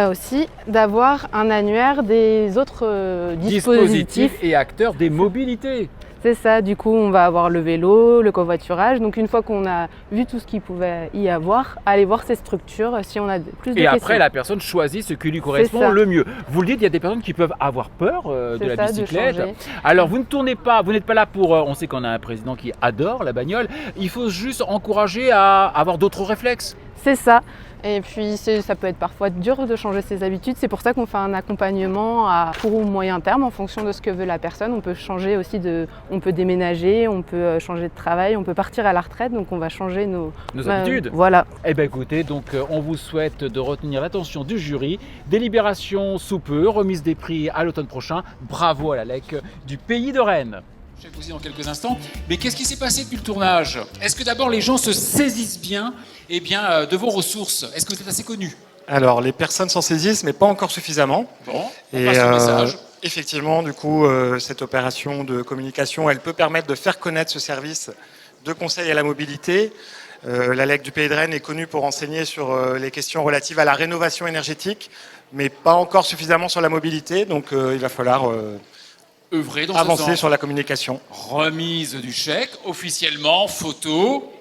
aussi d'avoir un annuaire des autres dispositifs et acteurs des mobilités. C'est ça, du coup on va avoir le vélo, le covoiturage. Donc une fois qu'on a vu tout ce qu'il pouvait y avoir, aller voir ces structures si on a plus de questions. Et après la personne choisit ce qui lui correspond le mieux. Vous le dites, il y a des personnes qui peuvent avoir peur de la bicyclette. Alors vous ne tournez pas, vous n'êtes pas là pour... on sait qu'on a un président qui adore la bagnole. Il faut juste encourager à avoir d'autres réflexes. C'est ça. Et puis ça peut être parfois dur de changer ses habitudes. C'est pour ça qu'on fait un accompagnement à court ou moyen terme en fonction de ce que veut la personne. On peut changer aussi on peut déménager, on peut changer de travail, on peut partir à la retraite. Donc on va changer nos habitudes. Voilà. Eh bien écoutez, donc on vous souhaite de retenir l'attention du jury. Délibération sous peu, remise des prix à l'automne prochain. Bravo à l'ALEC du Pays de Rennes. Je vais vous dire dans quelques instants. Mais qu'est-ce qui s'est passé depuis le tournage? Est-ce que d'abord les gens se saisissent bien, de vos ressources? Est-ce que vous êtes assez connu? Alors les personnes s'en saisissent, mais pas encore suffisamment. Bon, on passe le message. Effectivement, du coup, cette opération de communication, elle peut permettre de faire connaître ce service de conseil à la mobilité. L'ALEC du Pays de Rennes est connue pour enseigner sur les questions relatives à la rénovation énergétique, mais pas encore suffisamment sur la mobilité. Donc il va falloir... œuvrer dans avancer sur la communication. Remise du chèque, officiellement, photo,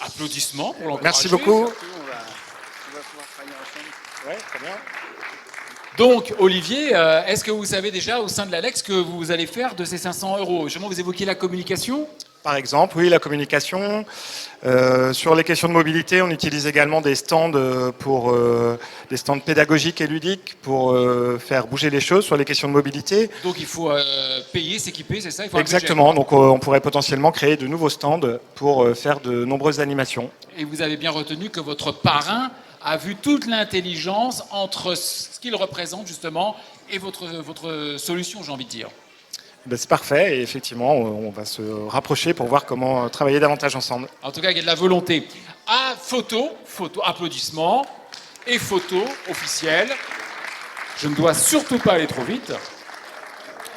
applaudissements pour l'encourager. Merci beaucoup. Ouais, très bien. Donc, Olivier, est-ce que vous savez déjà au sein de l'ALEC ce que vous allez faire de ces 500 €? Justement, vous évoquiez la communication. Par exemple, oui, la communication. Sur les questions de mobilité, on utilise également des stands des stands pédagogiques et ludiques pour faire bouger les choses sur les questions de mobilité. Donc il faut payer, s'équiper, c'est ça? Il faut exactement, donc on pourrait potentiellement créer de nouveaux stands pour faire de nombreuses animations. Et vous avez bien retenu que votre parrain a vu toute l'intelligence entre ce qu'il représente justement et votre solution, j'ai envie de dire. Ben c'est parfait et effectivement on va se rapprocher pour voir comment travailler davantage ensemble. En tout cas il y a de la volonté. Photo, applaudissements et photo officielle. Je ne dois surtout pas aller trop vite.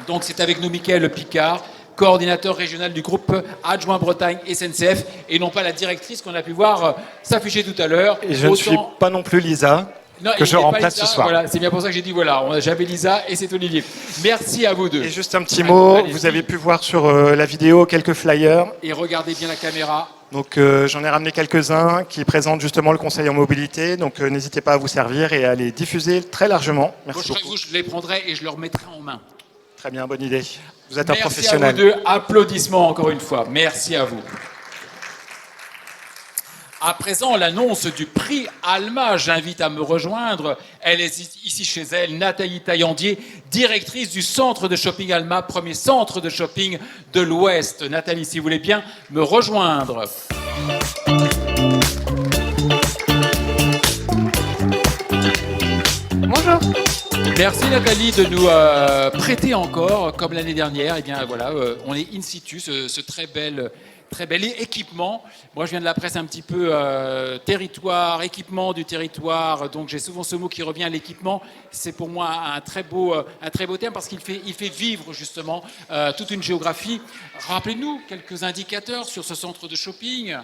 Donc c'est avec nous Mickaël Picard, coordinateur régional du groupe adjoint Bretagne SNCF et non pas la directrice qu'on a pu voir s'afficher tout à l'heure. Et je ne suis pas non plus Lisa. Non, que je remplace Lisa, ce soir. Voilà, c'est bien pour ça que j'ai dit voilà, j'avais Lisa et c'est Olivier. Merci à vous deux. Et juste un petit mot, vous avez pu voir sur la vidéo quelques flyers. Et regardez bien la caméra. Donc j'en ai ramené quelques-uns qui présentent justement le conseil en mobilité. Donc n'hésitez pas à vous servir et à les diffuser très largement. Merci beaucoup. Je les prendrai et je leur mettrai en main. Très bien, bonne idée. Vous êtes un professionnel. Merci à vous deux. Applaudissements encore une fois. Merci à vous. À présent, l'annonce du prix Alma. J'invite à me rejoindre. Elle est ici chez elle, Nathalie Taillandier, directrice du centre de shopping Alma, premier centre de shopping de l'Ouest. Nathalie, si vous voulez bien me rejoindre. Bonjour. Merci Nathalie de nous prêter encore, comme l'année dernière. Eh bien voilà, on est in situ, ce très bel très belle. Et équipement, moi je viens de la presse un petit peu territoire, équipement du territoire, donc j'ai souvent ce mot qui revient, l'équipement. C'est pour moi un très beau terme parce qu'il fait vivre justement toute une géographie. Rappelez-nous quelques indicateurs sur ce centre de shopping.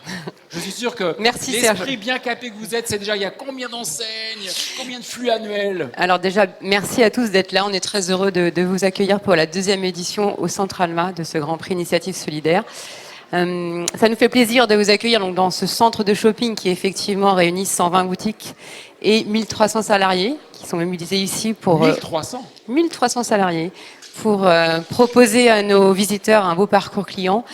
Je suis sûr que l'esprit bien capé que vous êtes, c'est déjà il y a combien d'enseignes, combien de flux annuels? Alors déjà, merci à tous d'être là. On est très heureux de vous accueillir pour la 2e édition au Centre Alma de ce Grand Prix Initiative Solidaire. Ça nous fait plaisir de vous accueillir donc, dans ce centre de shopping qui effectivement réunit 120 boutiques et 1300 salariés qui sont mobilisés ici pour... 1300 salariés pour proposer à nos visiteurs un beau parcours client.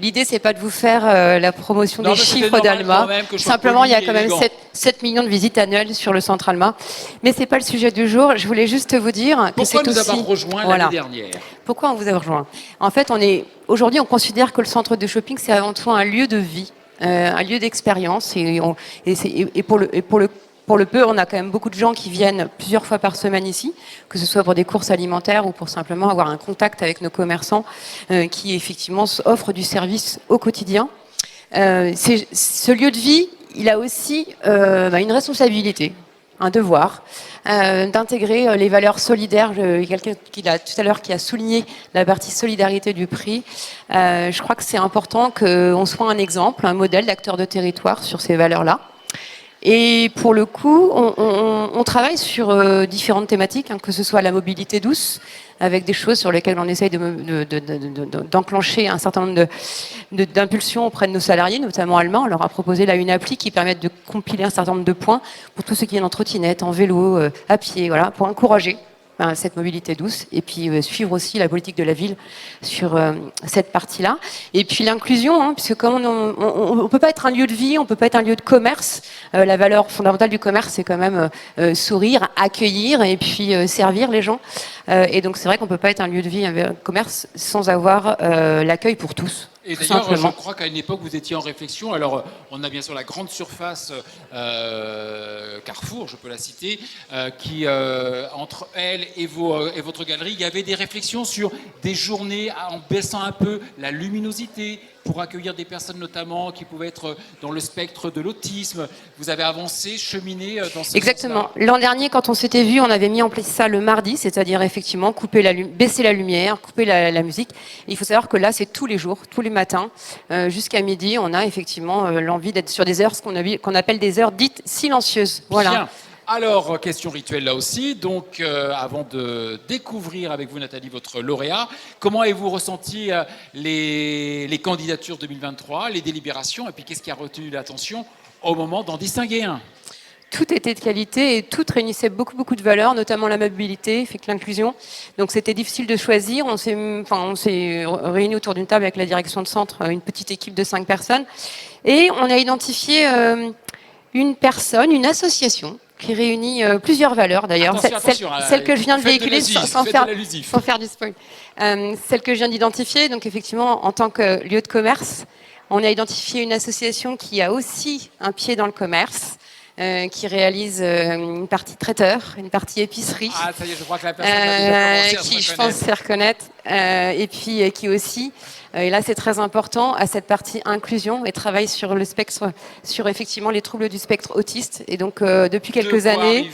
L'idée, c'est pas de vous faire la promotion des chiffres d'Alma. Simplement, il y a quand même 7 millions de visites annuelles sur le centre Alma. Mais c'est pas le sujet du jour. Je voulais juste vous dire que c'est aussi... Pourquoi nous avoir rejoint l'année dernière? Pourquoi on vous a rejoint? En fait, aujourd'hui, on considère que le centre de shopping, c'est avant tout un lieu de vie, un lieu d'expérience. Et pour le peu, on a quand même beaucoup de gens qui viennent plusieurs fois par semaine ici, que ce soit pour des courses alimentaires ou pour simplement avoir un contact avec nos commerçants qui effectivement offrent du service au quotidien. Ce lieu de vie, il a aussi une responsabilité, un devoir d'intégrer les valeurs solidaires. Quelqu'un tout à l'heure qui a souligné la partie solidarité du prix. Je crois que c'est important qu'on soit un exemple, un modèle d'acteur de territoire sur ces valeurs-là. Et pour le coup, on travaille sur différentes thématiques, que ce soit la mobilité douce, avec des choses sur lesquelles on essaye d'enclencher un certain nombre d'impulsions auprès de nos salariés, notamment Alma. On leur a proposé là une appli qui permet de compiler un certain nombre de points pour tous ceux qui viennent en trottinette, en vélo, à pied, voilà, pour encourager cette mobilité douce et puis suivre aussi la politique de la ville sur cette partie-là. Et puis l'inclusion, puisque comme on peut pas être un lieu de vie, on peut pas être un lieu de commerce. La valeur fondamentale du commerce, c'est quand même sourire, accueillir et puis servir les gens. Et donc c'est vrai qu'on peut pas être un lieu de vie, un commerce sans avoir l'accueil pour tous. Et d'ailleurs, je crois qu'à une époque, vous étiez en réflexion. Alors, on a bien sûr la grande surface Carrefour, je peux la citer, qui, entre elle et votre galerie, il y avait des réflexions sur des journées en baissant un peu la luminosité pour accueillir des personnes notamment qui pouvaient être dans le spectre de l'autisme. Vous avez avancé, cheminé dans ce Exactement. L'an dernier, quand on s'était vu, on avait mis en place ça le mardi, c'est-à-dire effectivement baisser la lumière, couper la musique. Et il faut savoir que là, c'est tous les jours, tous les matins, jusqu'à midi, on a effectivement l'envie d'être sur des heures, qu'on appelle des heures dites silencieuses. Voilà. Bien. Alors, question rituelle là aussi. Donc, avant de découvrir avec vous, Nathalie, votre lauréat, comment avez-vous ressenti les candidatures 2023, les délibérations, et puis qu'est-ce qui a retenu l'attention au moment d'en distinguer un? Tout était de qualité et tout réunissait beaucoup de valeurs, notamment la mobilité, fait que l'inclusion. Donc c'était difficile de choisir. On s'est réunis autour d'une table avec la direction de centre, une petite équipe de 5 personnes, et on a identifié une association qui réunit plusieurs valeurs d'ailleurs. Celle que je viens de véhiculer sans faire du spoil. Celle que je viens d'identifier, donc effectivement en tant que lieu de commerce, on a identifié une association qui a aussi un pied dans le commerce. Qui réalise une partie traiteur, une partie épicerie. Ah, ça y est, je crois que la personne a déjà commencé qui, je pense, sait reconnaître. Et puis, qui aussi, et là, c'est très important, à cette partie inclusion et travaille sur le spectre, sur effectivement les troubles du spectre autiste. Et donc, depuis quelques années.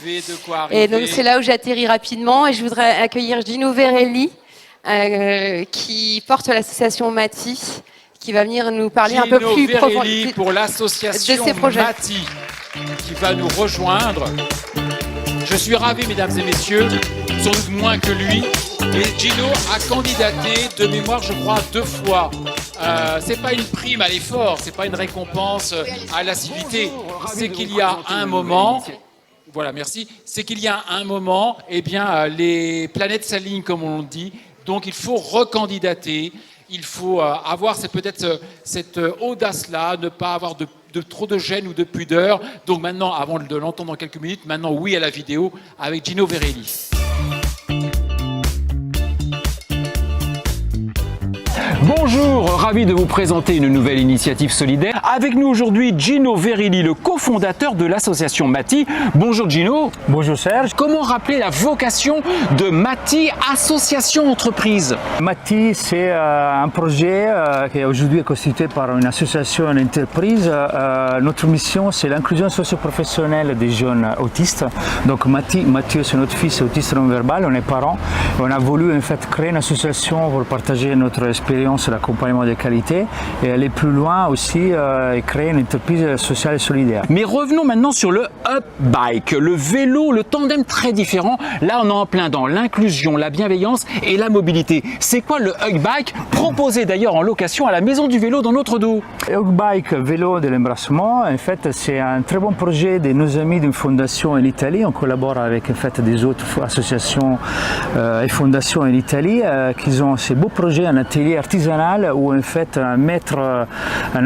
Et donc, c'est là où j'atterris rapidement. Et je voudrais accueillir Gino Verelli, qui porte l'association Mati, qui va venir nous parler un peu plus profondément pour l'association de ses projets. Mati, qui va nous rejoindre. Je suis ravi, mesdames et messieurs, sans doute moins que lui. Et Gino a candidaté de mémoire, je crois, 2 fois. C'est pas une prime à l'effort, c'est pas une récompense à l'assiduité. C'est qu'il y a un moment. Voilà, merci. C'est qu'il y a un moment, eh bien, les planètes s'alignent, comme on dit. Donc, il faut recandidater. Il faut avoir peut-être cette audace-là, ne pas avoir de trop de gêne ou de pudeur. Donc maintenant, avant de l'entendre dans quelques minutes, maintenant oui à la vidéo avec Gino Verelli. Bonjour, ravi de vous présenter une nouvelle initiative solidaire. Avec nous aujourd'hui Gino Verilli, le cofondateur de l'association Mati. Bonjour Gino. Bonjour Serge. Comment rappeler la vocation de Mati, association entreprise? Mati, c'est un projet qui aujourd'hui est constitué par une association et une entreprise. Notre mission, c'est l'inclusion socio-professionnelle des jeunes autistes. Donc Mathieu, c'est notre fils autiste non-verbal, on est parents. Et on a voulu en fait créer une association pour partager notre expérience d'accompagnement de qualité et aller plus loin aussi et créer une entreprise sociale et solidaire. Mais revenons maintenant sur le Hug Bike, le vélo, le tandem très différent. Là, on est en plein dans l'inclusion, la bienveillance et la mobilité. C'est quoi le Hug Bike, proposé d'ailleurs en location à la Maison du Vélo dans notre dos? Hug Bike, vélo de l'embrassement, en fait, c'est un très bon projet de nos amis d'une fondation en Italie. On collabore avec en fait des autres associations et fondations en Italie qui ont ces beaux projets, un atelier artisanal où en fait un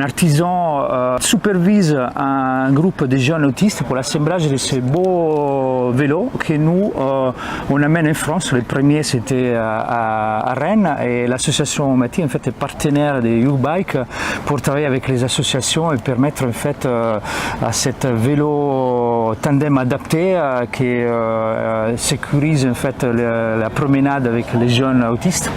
artisan supervise un groupe de jeunes autistes pour l'assemblage de ces beaux vélos que nous on amène en France. Le premier c'était à Rennes et l'association Mati en fait est partenaire des Hug Bike pour travailler avec les associations et permettre en fait à cet vélo tandem adapté qui sécurise en fait la promenade avec les jeunes autistes.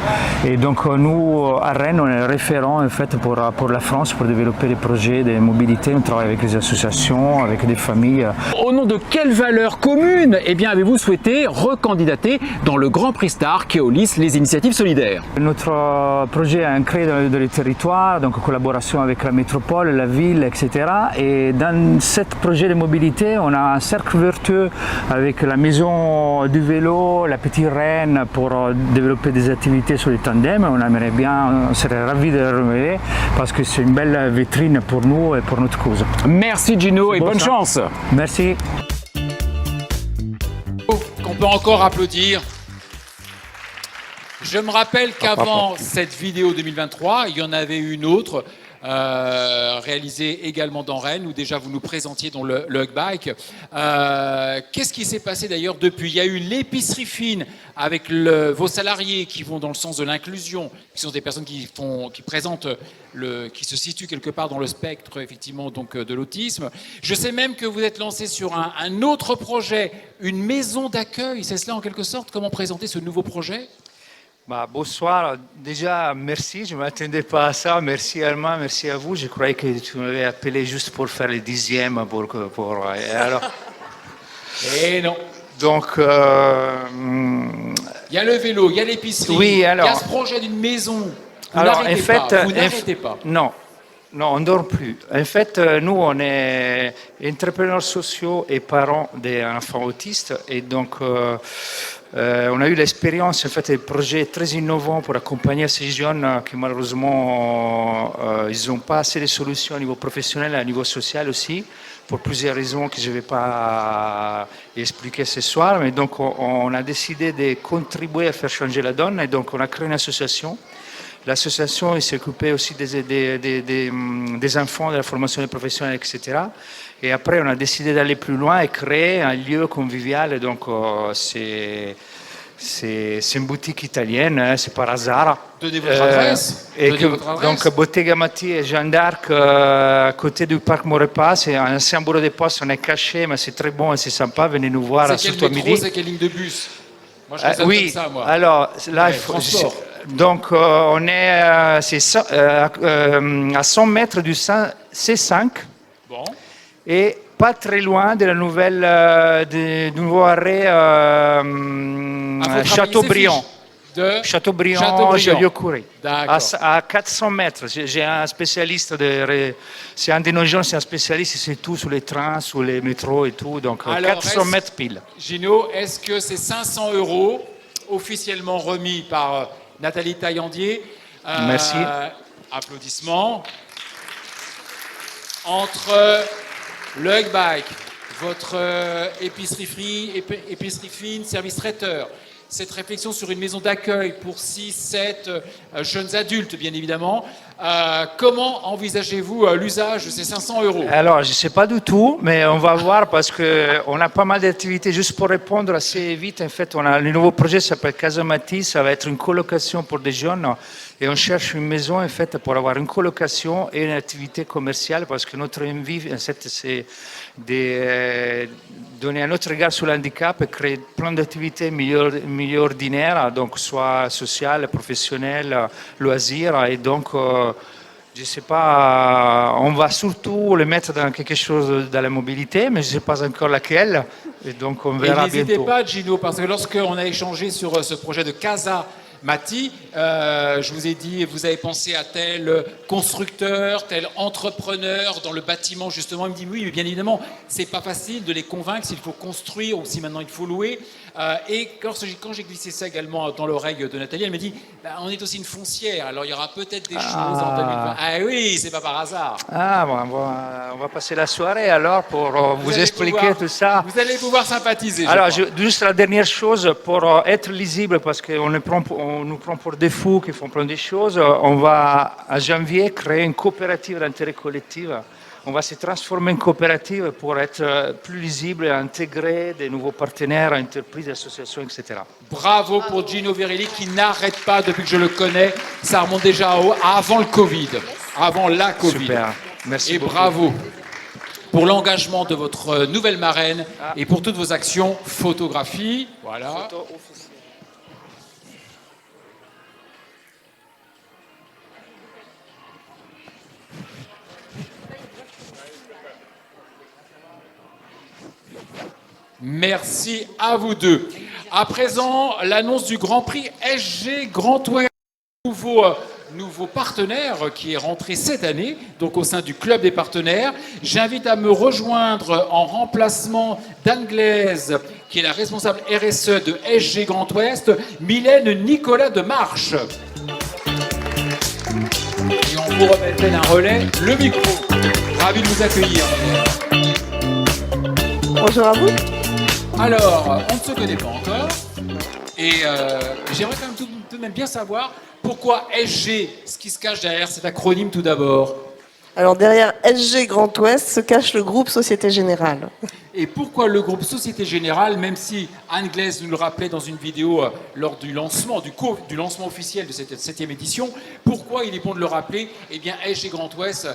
Et donc nous à Rennes, on est référent en fait pour la France pour développer des projets de mobilité. On travaille avec les associations, avec des familles. Au nom de quelle valeur commune avez-vous souhaité recandidater dans le Grand Prix Star Keolis, les initiatives solidaires? Notre projet est ancré dans les territoires, donc en collaboration avec la métropole, la ville, etc. Et dans ce projet de mobilité, on a un cercle vertueux avec la Maison du Vélo, la Petite Reine pour développer des activités sur les tandems. On aimerait bien, on serait ravis de le renouveler parce que c'est une belle vitrine pour nous et pour notre cause. Merci Gino et bonne chance. Merci. Qu'on peut encore applaudir. Je me rappelle qu'avant cette vidéo 2023, il y en avait une autre réalisée également dans Rennes, où déjà vous nous présentiez dans le Hug Bike. Qu'est-ce qui s'est passé d'ailleurs depuis? Il y a eu l'épicerie fine avec vos salariés qui vont dans le sens de l'inclusion, qui sont des personnes qui se situent quelque part dans le spectre effectivement donc de l'autisme. Je sais même que vous êtes lancé sur un autre projet, une maison d'accueil. C'est cela en quelque sorte? Comment présenter ce nouveau projet? Bonsoir. Déjà, merci. Je ne m'attendais pas à ça. Merci Armand, merci à vous. Je croyais que tu m'avais appelé juste pour faire les dixièmes. Alors... Et non. Donc... Il y a le vélo, il y a l'épicerie, oui, alors... il y a ce projet d'une maison. Vous n'arrêtez pas. Non, on ne dort plus. En fait, nous, on est entrepreneurs sociaux et parents d'enfants autistes. Et donc... on a eu l'expérience, en fait, des projets très innovants pour accompagner ces jeunes qui malheureusement ils n'ont pas assez de solutions au niveau professionnel et au niveau social aussi, pour plusieurs raisons que je ne vais pas expliquer ce soir. Mais donc on a décidé de contribuer à faire changer la donne et donc on a créé une association. L'association s'est occupée aussi des enfants, de la formation des professionnels, etc. Et après, on a décidé d'aller plus loin et créer un lieu convivial. Donc, c'est une boutique italienne, c'est par hasard. Donnez votre adresse. Donc, Bottega Mati et Jeanne d'Arc, à côté du parc Maurepas. C'est un ancien bureau de poste, on est caché, mais c'est très bon et c'est sympa. Venez nous voir, surtout à midi. C'est quelle ligne de bus? Moi, je fais ça oui, comme ça, moi. Alors, là, il faut... Donc, on est à 100 mètres du C5 et pas très loin de la du nouveau arrêt Châteaubriand. Châteaubriand, Joliot-Curie. À 400 mètres. J'ai un spécialiste, c'est un de nos jeunes, c'est un spécialiste, c'est tout sur les trains, sur les métros et tout. Donc, alors, 400 mètres pile. Gino, est-ce que ces 500 € officiellement remis par Nathalie Taillandier. Merci. Applaudissements. Entre le Hug Bike, votre épicerie fine, service traiteur, cette réflexion sur une maison d'accueil pour 6, 7 jeunes adultes, bien évidemment, Comment envisagez-vous l'usage de ces 500 €? Alors, je ne sais pas du tout, mais on va voir parce qu'on a pas mal d'activités. Juste pour répondre assez vite, en fait, on a le nouveau projet qui s'appelle Casamati. Ça va être une colocation pour des jeunes. Et on cherche une maison, en fait, pour avoir une colocation et une activité commerciale parce que notre envie, en fait, c'est de donner un autre regard sur le handicap et créer plein d'activités milieu ordinaire, donc soit sociales, professionnelles, loisirs. Et donc, je ne sais pas, on va surtout le mettre dans quelque chose dans la mobilité, mais je ne sais pas encore laquelle. Et donc, on verra bientôt. N'hésitez pas, Gino, parce que lorsqu'on a échangé sur ce projet de Casamati, je vous ai dit, vous avez pensé à tel constructeur, tel entrepreneur dans le bâtiment, justement. Il me dit oui, mais bien évidemment, c'est pas facile de les convaincre s'il faut construire ou si maintenant il faut louer. Et quand j'ai glissé ça également dans l'oreille de Nathalie, elle m'a dit on est aussi une foncière, alors il y aura peut-être des choses en 2020. Ah oui, c'est pas par hasard. Ah, bon, on va passer la soirée alors pour vous expliquer tout ça. Vous allez pouvoir sympathiser. Alors, juste la dernière chose, pour être lisible, parce qu'on nous prend pour des fous qui font plein de choses, on va à janvier créer une coopérative d'intérêt collectif. On va se transformer en coopérative pour être plus lisible et intégrer des nouveaux partenaires, entreprises, associations, etc. Bravo pour Gino Verelli qui n'arrête pas depuis que je le connais. Ça remonte déjà avant le Covid, avant la Covid. Super, merci et beaucoup. Bravo pour l'engagement de votre nouvelle marraine et pour toutes vos actions photographie. Voilà. Merci à vous deux. À présent, l'annonce du Grand Prix SG Grand Ouest, nouveau partenaire qui est rentré cette année, donc au sein du club des partenaires. J'invite à me rejoindre en remplacement d'Anne Glaise, qui est la responsable RSE de SG Grand Ouest, Mylène Nicolas de Marche. Et on vous remettait d'un relais le micro. Ravi de vous accueillir. Bonjour à vous. Alors, on ne se connaît pas encore, et j'aimerais quand même tout de même bien savoir pourquoi SG, ce qui se cache derrière cet acronyme tout d'abord. Alors derrière SG Grand Ouest se cache le groupe Société Générale. Et pourquoi le groupe Société Générale, même si Anne Glaise nous le rappelait dans une vidéo lors du lancement, du lancement officiel de cette 7e édition, pourquoi il est bon de le rappeler? Eh bien, SG Grand Ouest,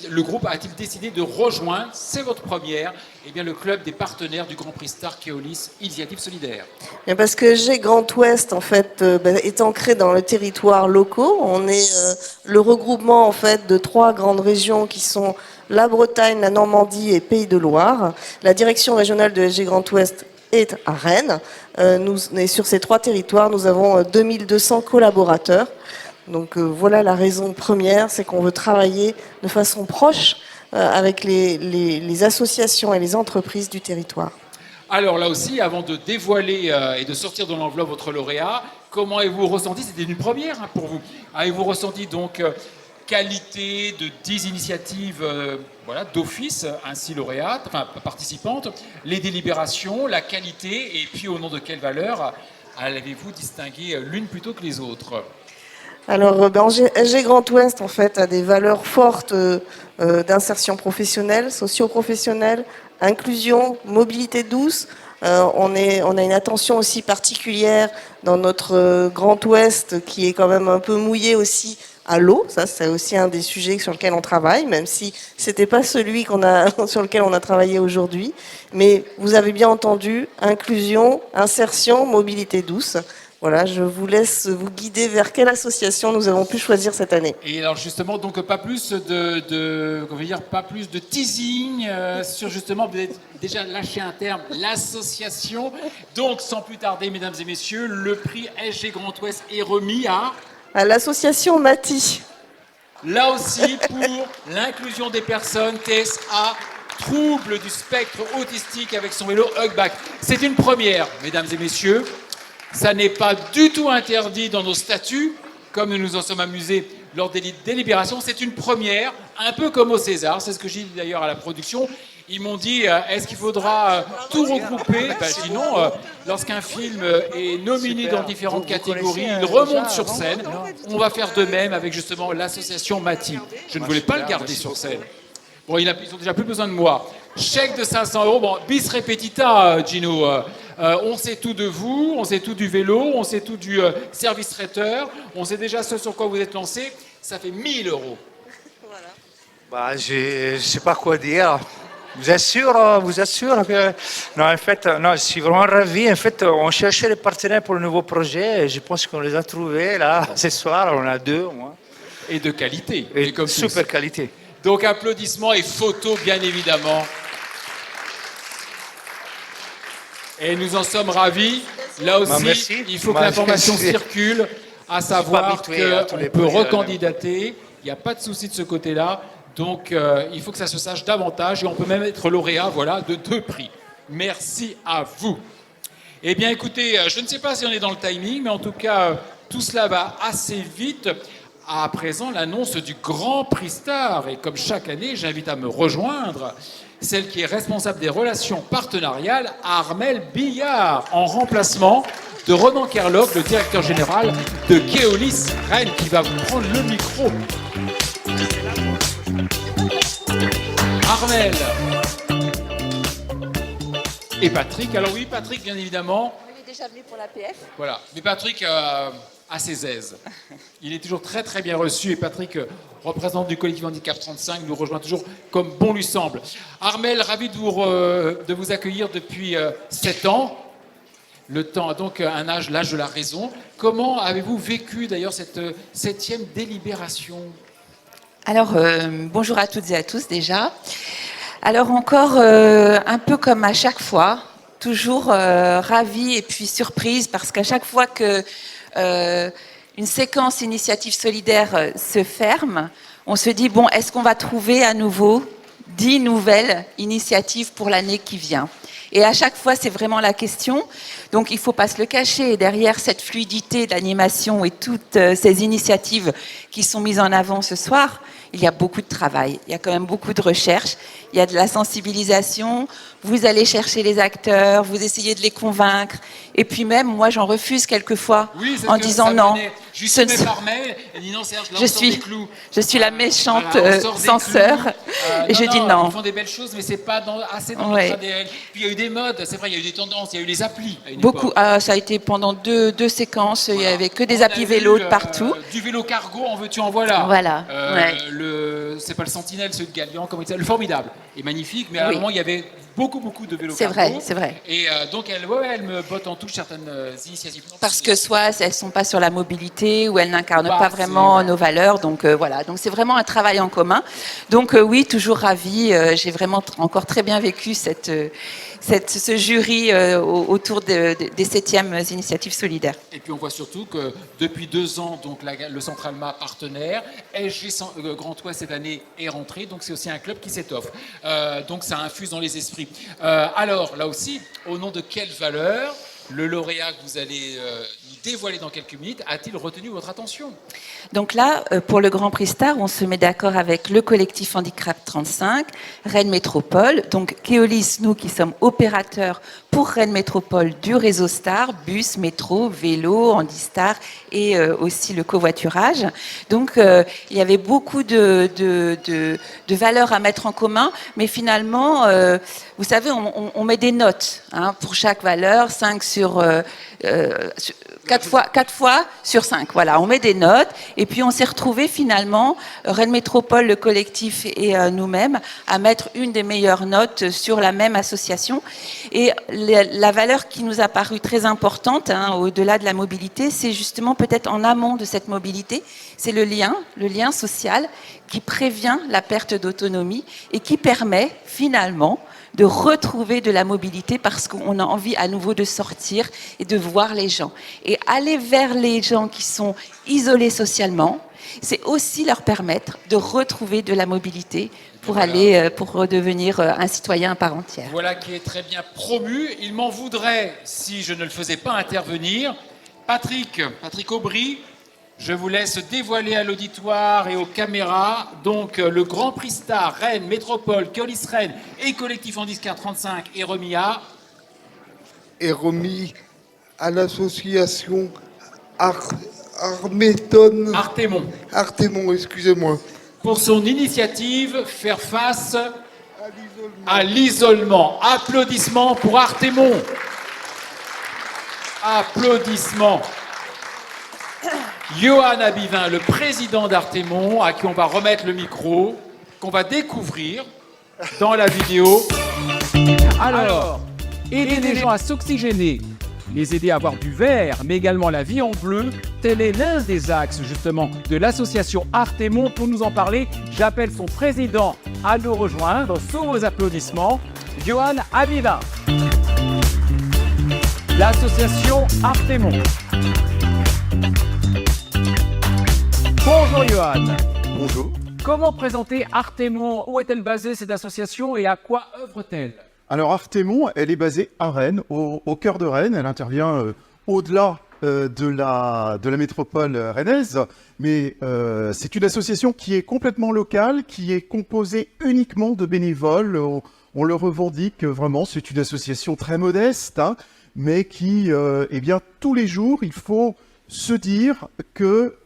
le groupe a-t-il décidé de rejoindre, c'est votre première, eh bien, le club des partenaires du Grand Prix Star Keolis Initiative Solidaire? Parce que SG Grand Ouest, en fait, est ancré dans le territoire local. On est le regroupement, en fait, de 3 grandes régions qui sont la Bretagne, la Normandie et Pays de Loire. La direction régionale de SG Grand Ouest est à Rennes. Et sur ces 3 territoires, nous avons 2200 collaborateurs. Donc voilà la raison première, c'est qu'on veut travailler de façon proche avec les associations et les entreprises du territoire. Alors là aussi, avant de dévoiler et de sortir de l'enveloppe votre lauréat, comment avez-vous ressenti? C'était une première pour vous. Avez-vous ressenti donc qualité de 10 initiatives d'office, ainsi lauréates, enfin participantes, les délibérations, la qualité, et puis au nom de quelle valeur avez-vous distingué l'une plutôt que les autres? Alors, SG Grand Ouest, en fait, a des valeurs fortes d'insertion professionnelle, socio-professionnelle, inclusion, mobilité douce. On a une attention aussi particulière dans notre Grand Ouest qui est quand même un peu mouillé aussi à l'eau. Ça, c'est aussi un des sujets sur lesquels on travaille, même si c'était pas celui sur lequel on a travaillé aujourd'hui. Mais vous avez bien entendu, inclusion, insertion, mobilité douce. Voilà, je vous laisse vous guider vers quelle association nous avons pu choisir cette année. Et alors justement, donc pas plus pas plus de teasing sur justement, vous avez déjà lâché un terme, l'association. Donc sans plus tarder, mesdames et messieurs, le prix SG Grand Ouest est remis à l'association Mati. Là aussi pour l'inclusion des personnes TSA, trouble du spectre autistique avec son vélo Hugback. C'est une première, mesdames et messieurs. Ça n'est pas du tout interdit dans nos statuts, comme nous nous en sommes amusés lors des délibérations. C'est une première, un peu comme au César, c'est ce que j'ai dit d'ailleurs à la production. Ils m'ont dit, est-ce qu'il faudra tout regrouper? Je dis non, lorsqu'un film est nominé dans différentes catégories, il remonte sur scène. On va faire de même avec justement l'association Mati. Je ne voulais pas le garder sur scène. Bon, ils n'ont déjà plus besoin de moi. Chèque de 500 €, bon, bis repetita, Gino. On sait tout de vous, on sait tout du vélo, on sait tout du service traiteur, on sait déjà ce sur quoi vous êtes lancé. Ça fait 1 000 €. Bah, je ne sais pas quoi dire. Vous assure que... Non, en fait, non, je suis vraiment ravi. En fait, on cherchait les partenaires pour le nouveau projet et je pense qu'on les a trouvés là. Ce soir, on a 2 au moins. Et de qualité. Et comme super qualité. Donc applaudissements et photos, bien évidemment. Et nous en sommes ravis. Là aussi, il faut que l'information circule, à savoir qu'on peut recandidater. Il n'y a pas de souci de ce côté-là. Donc, il faut que ça se sache davantage. Et on peut même être lauréat, voilà, de 2 prix. Merci à vous. Eh bien, écoutez, je ne sais pas si on est dans le timing, mais en tout cas, tout cela va assez vite. À présent, l'annonce du Grand Prix Star. Et comme chaque année, j'invite à me rejoindre celle qui est responsable des relations partenariales, Armelle Billard, en remplacement de Ronan Kerlock, le directeur général de Keolis Rennes, qui va vous prendre le micro. Armelle. Et Patrick. Alors oui, Patrick, bien évidemment. Il est déjà venu pour l'APF. Voilà. Mais Patrick a ses aises. Il est toujours très très bien reçu. Et Patrick, représentant du collectif Handicap 35, nous rejoint toujours comme bon lui semble. Armelle, ravi de vous accueillir depuis 7 ans. Le temps a donc l'âge de la raison. Comment avez-vous vécu d'ailleurs cette 7e délibération? Alors, bonjour à toutes et à tous déjà. Alors encore, un peu comme à chaque fois, toujours ravie et puis surprise parce qu'à chaque fois que une séquence initiative solidaire se ferme, on se dit, bon, est-ce qu'on va trouver à nouveau 10 nouvelles initiatives pour l'année qui vient? Et à chaque fois, c'est vraiment la question. Donc, il ne faut pas se le cacher. Et derrière cette fluidité d'animation et toutes ces initiatives qui sont mises en avant ce soir, il y a beaucoup de travail. Il y a quand même beaucoup de recherche. Il y a de la sensibilisation. Vous allez chercher les acteurs, vous essayez de les convaincre. Et puis même, moi, j'en refuse quelquefois en disant non. Je suis la méchante censeur. Et je dis non. Ils font des belles choses, mais c'est pas assez dans notre ADN. Puis il y a eu des modes, c'est vrai, il y a eu des tendances, il y a eu les applis. Beaucoup. Ça a été pendant deux séquences. Voilà. Il y avait que des applis vélo de partout. Du vélo cargo, en veux-tu, en voilà. Voilà. C'est pas le Sentinelle, celui de Galian, comment il s'appelle, le Formidable. Et magnifique, mais à un moment, il y avait beaucoup de vélos cargo. C'est vrai. Et donc, elle me botte en touche certaines initiatives. Parce que soit elles ne sont pas sur la mobilité, ou elles n'incarnent pas vraiment nos valeurs. Donc voilà, donc c'est vraiment un travail en commun. Donc oui, toujours ravie. J'ai vraiment encore très bien vécu ce jury autour des 7e initiatives solidaires. Et puis on voit surtout que depuis 2 ans, donc le Centralma partenaire, SG Grand Ouest cette année est rentré, donc c'est aussi un club qui s'étoffe. Donc ça infuse dans les esprits. Alors là aussi, au nom de quelle valeur le lauréat que vous allez nous dévoiler dans quelques minutes a-t-il retenu votre attention? Donc là, pour le Grand Prix Star, on se met d'accord avec le collectif Handicap 35, Rennes Métropole. Donc Keolis, nous qui sommes opérateurs pour Rennes Métropole du réseau Star, bus, métro, vélo, Handistar et aussi le covoiturage. Donc il y avait beaucoup de valeurs à mettre en commun, mais finalement, vous savez, on met des notes pour chaque valeur, 5 sur 4 fois sur 5. Voilà, on met des notes et puis on s'est retrouvés finalement, Rennes Métropole, le collectif et nous-mêmes, à mettre une des meilleures notes sur la même association. Et la valeur qui nous a paru très importante, au-delà de la mobilité, c'est justement peut-être en amont de cette mobilité, c'est le lien social qui prévient la perte d'autonomie et qui permet finalement de retrouver de la mobilité parce qu'on a envie à nouveau de sortir et de voir les gens. Et aller vers les gens qui sont isolés socialement, c'est aussi leur permettre de retrouver de la mobilité pour pour redevenir un citoyen à part entière. Voilà qui est très bien promu. Il m'en voudrait si je ne le faisais pas intervenir. Patrick Aubry, Je vous laisse dévoiler à l'auditoire et aux caméras donc le Grand Prix Star Rennes Métropole, Keolis Rennes et Collectif Handicap 35 est remis à l'association Artémon, excusez-moi. Pour son initiative, faire face à l'isolement. Applaudissements pour Artémon. Applaudissements. Johan Abivin, le président d'Artémon, à qui on va remettre le micro, qu'on va découvrir dans la vidéo. Alors, aider les gens à s'oxygéner, les aider à avoir du vert, mais également la vie en bleu, tel est l'un des axes justement de l'association Artémon. Pour nous en parler, j'appelle son président à nous rejoindre. Sous vos applaudissements, Johan Abivin. L'association Artémon. Bonjour Johan. Bonjour. Comment présenter Artémon? Où est-elle basée cette association et à quoi œuvre-t-elle? Alors Artémon, elle est basée à Rennes, au cœur de Rennes. Elle intervient au-delà de la métropole rennaise, mais c'est une association qui est complètement locale, qui est composée uniquement de bénévoles. On le revendique vraiment, c'est une association très modeste, hein, mais qui, eh bien, tous les jours, il faut se dire que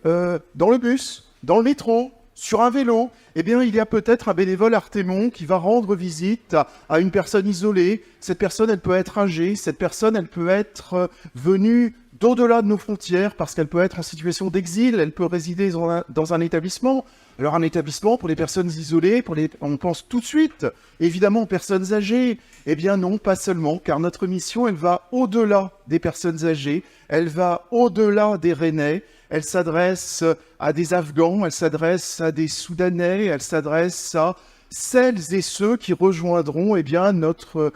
dans le bus, dans le métro, sur un vélo, eh bien, il y a peut-être un bénévole Artémon qui va rendre visite à une personne isolée. Cette personne, elle peut être âgée, cette personne, elle peut être venue d'au-delà de nos frontières parce qu'elle peut être en situation d'exil, elle peut résider dans un établissement. Alors un établissement pour les personnes isolées, on pense tout de suite évidemment aux personnes âgées. Eh bien non, pas seulement, car notre mission, elle va au-delà des personnes âgées, elle va au-delà des Rennais, elle s'adresse à des Afghans, elle s'adresse à des Soudanais, elle s'adresse à celles et ceux qui rejoindront eh bien, notre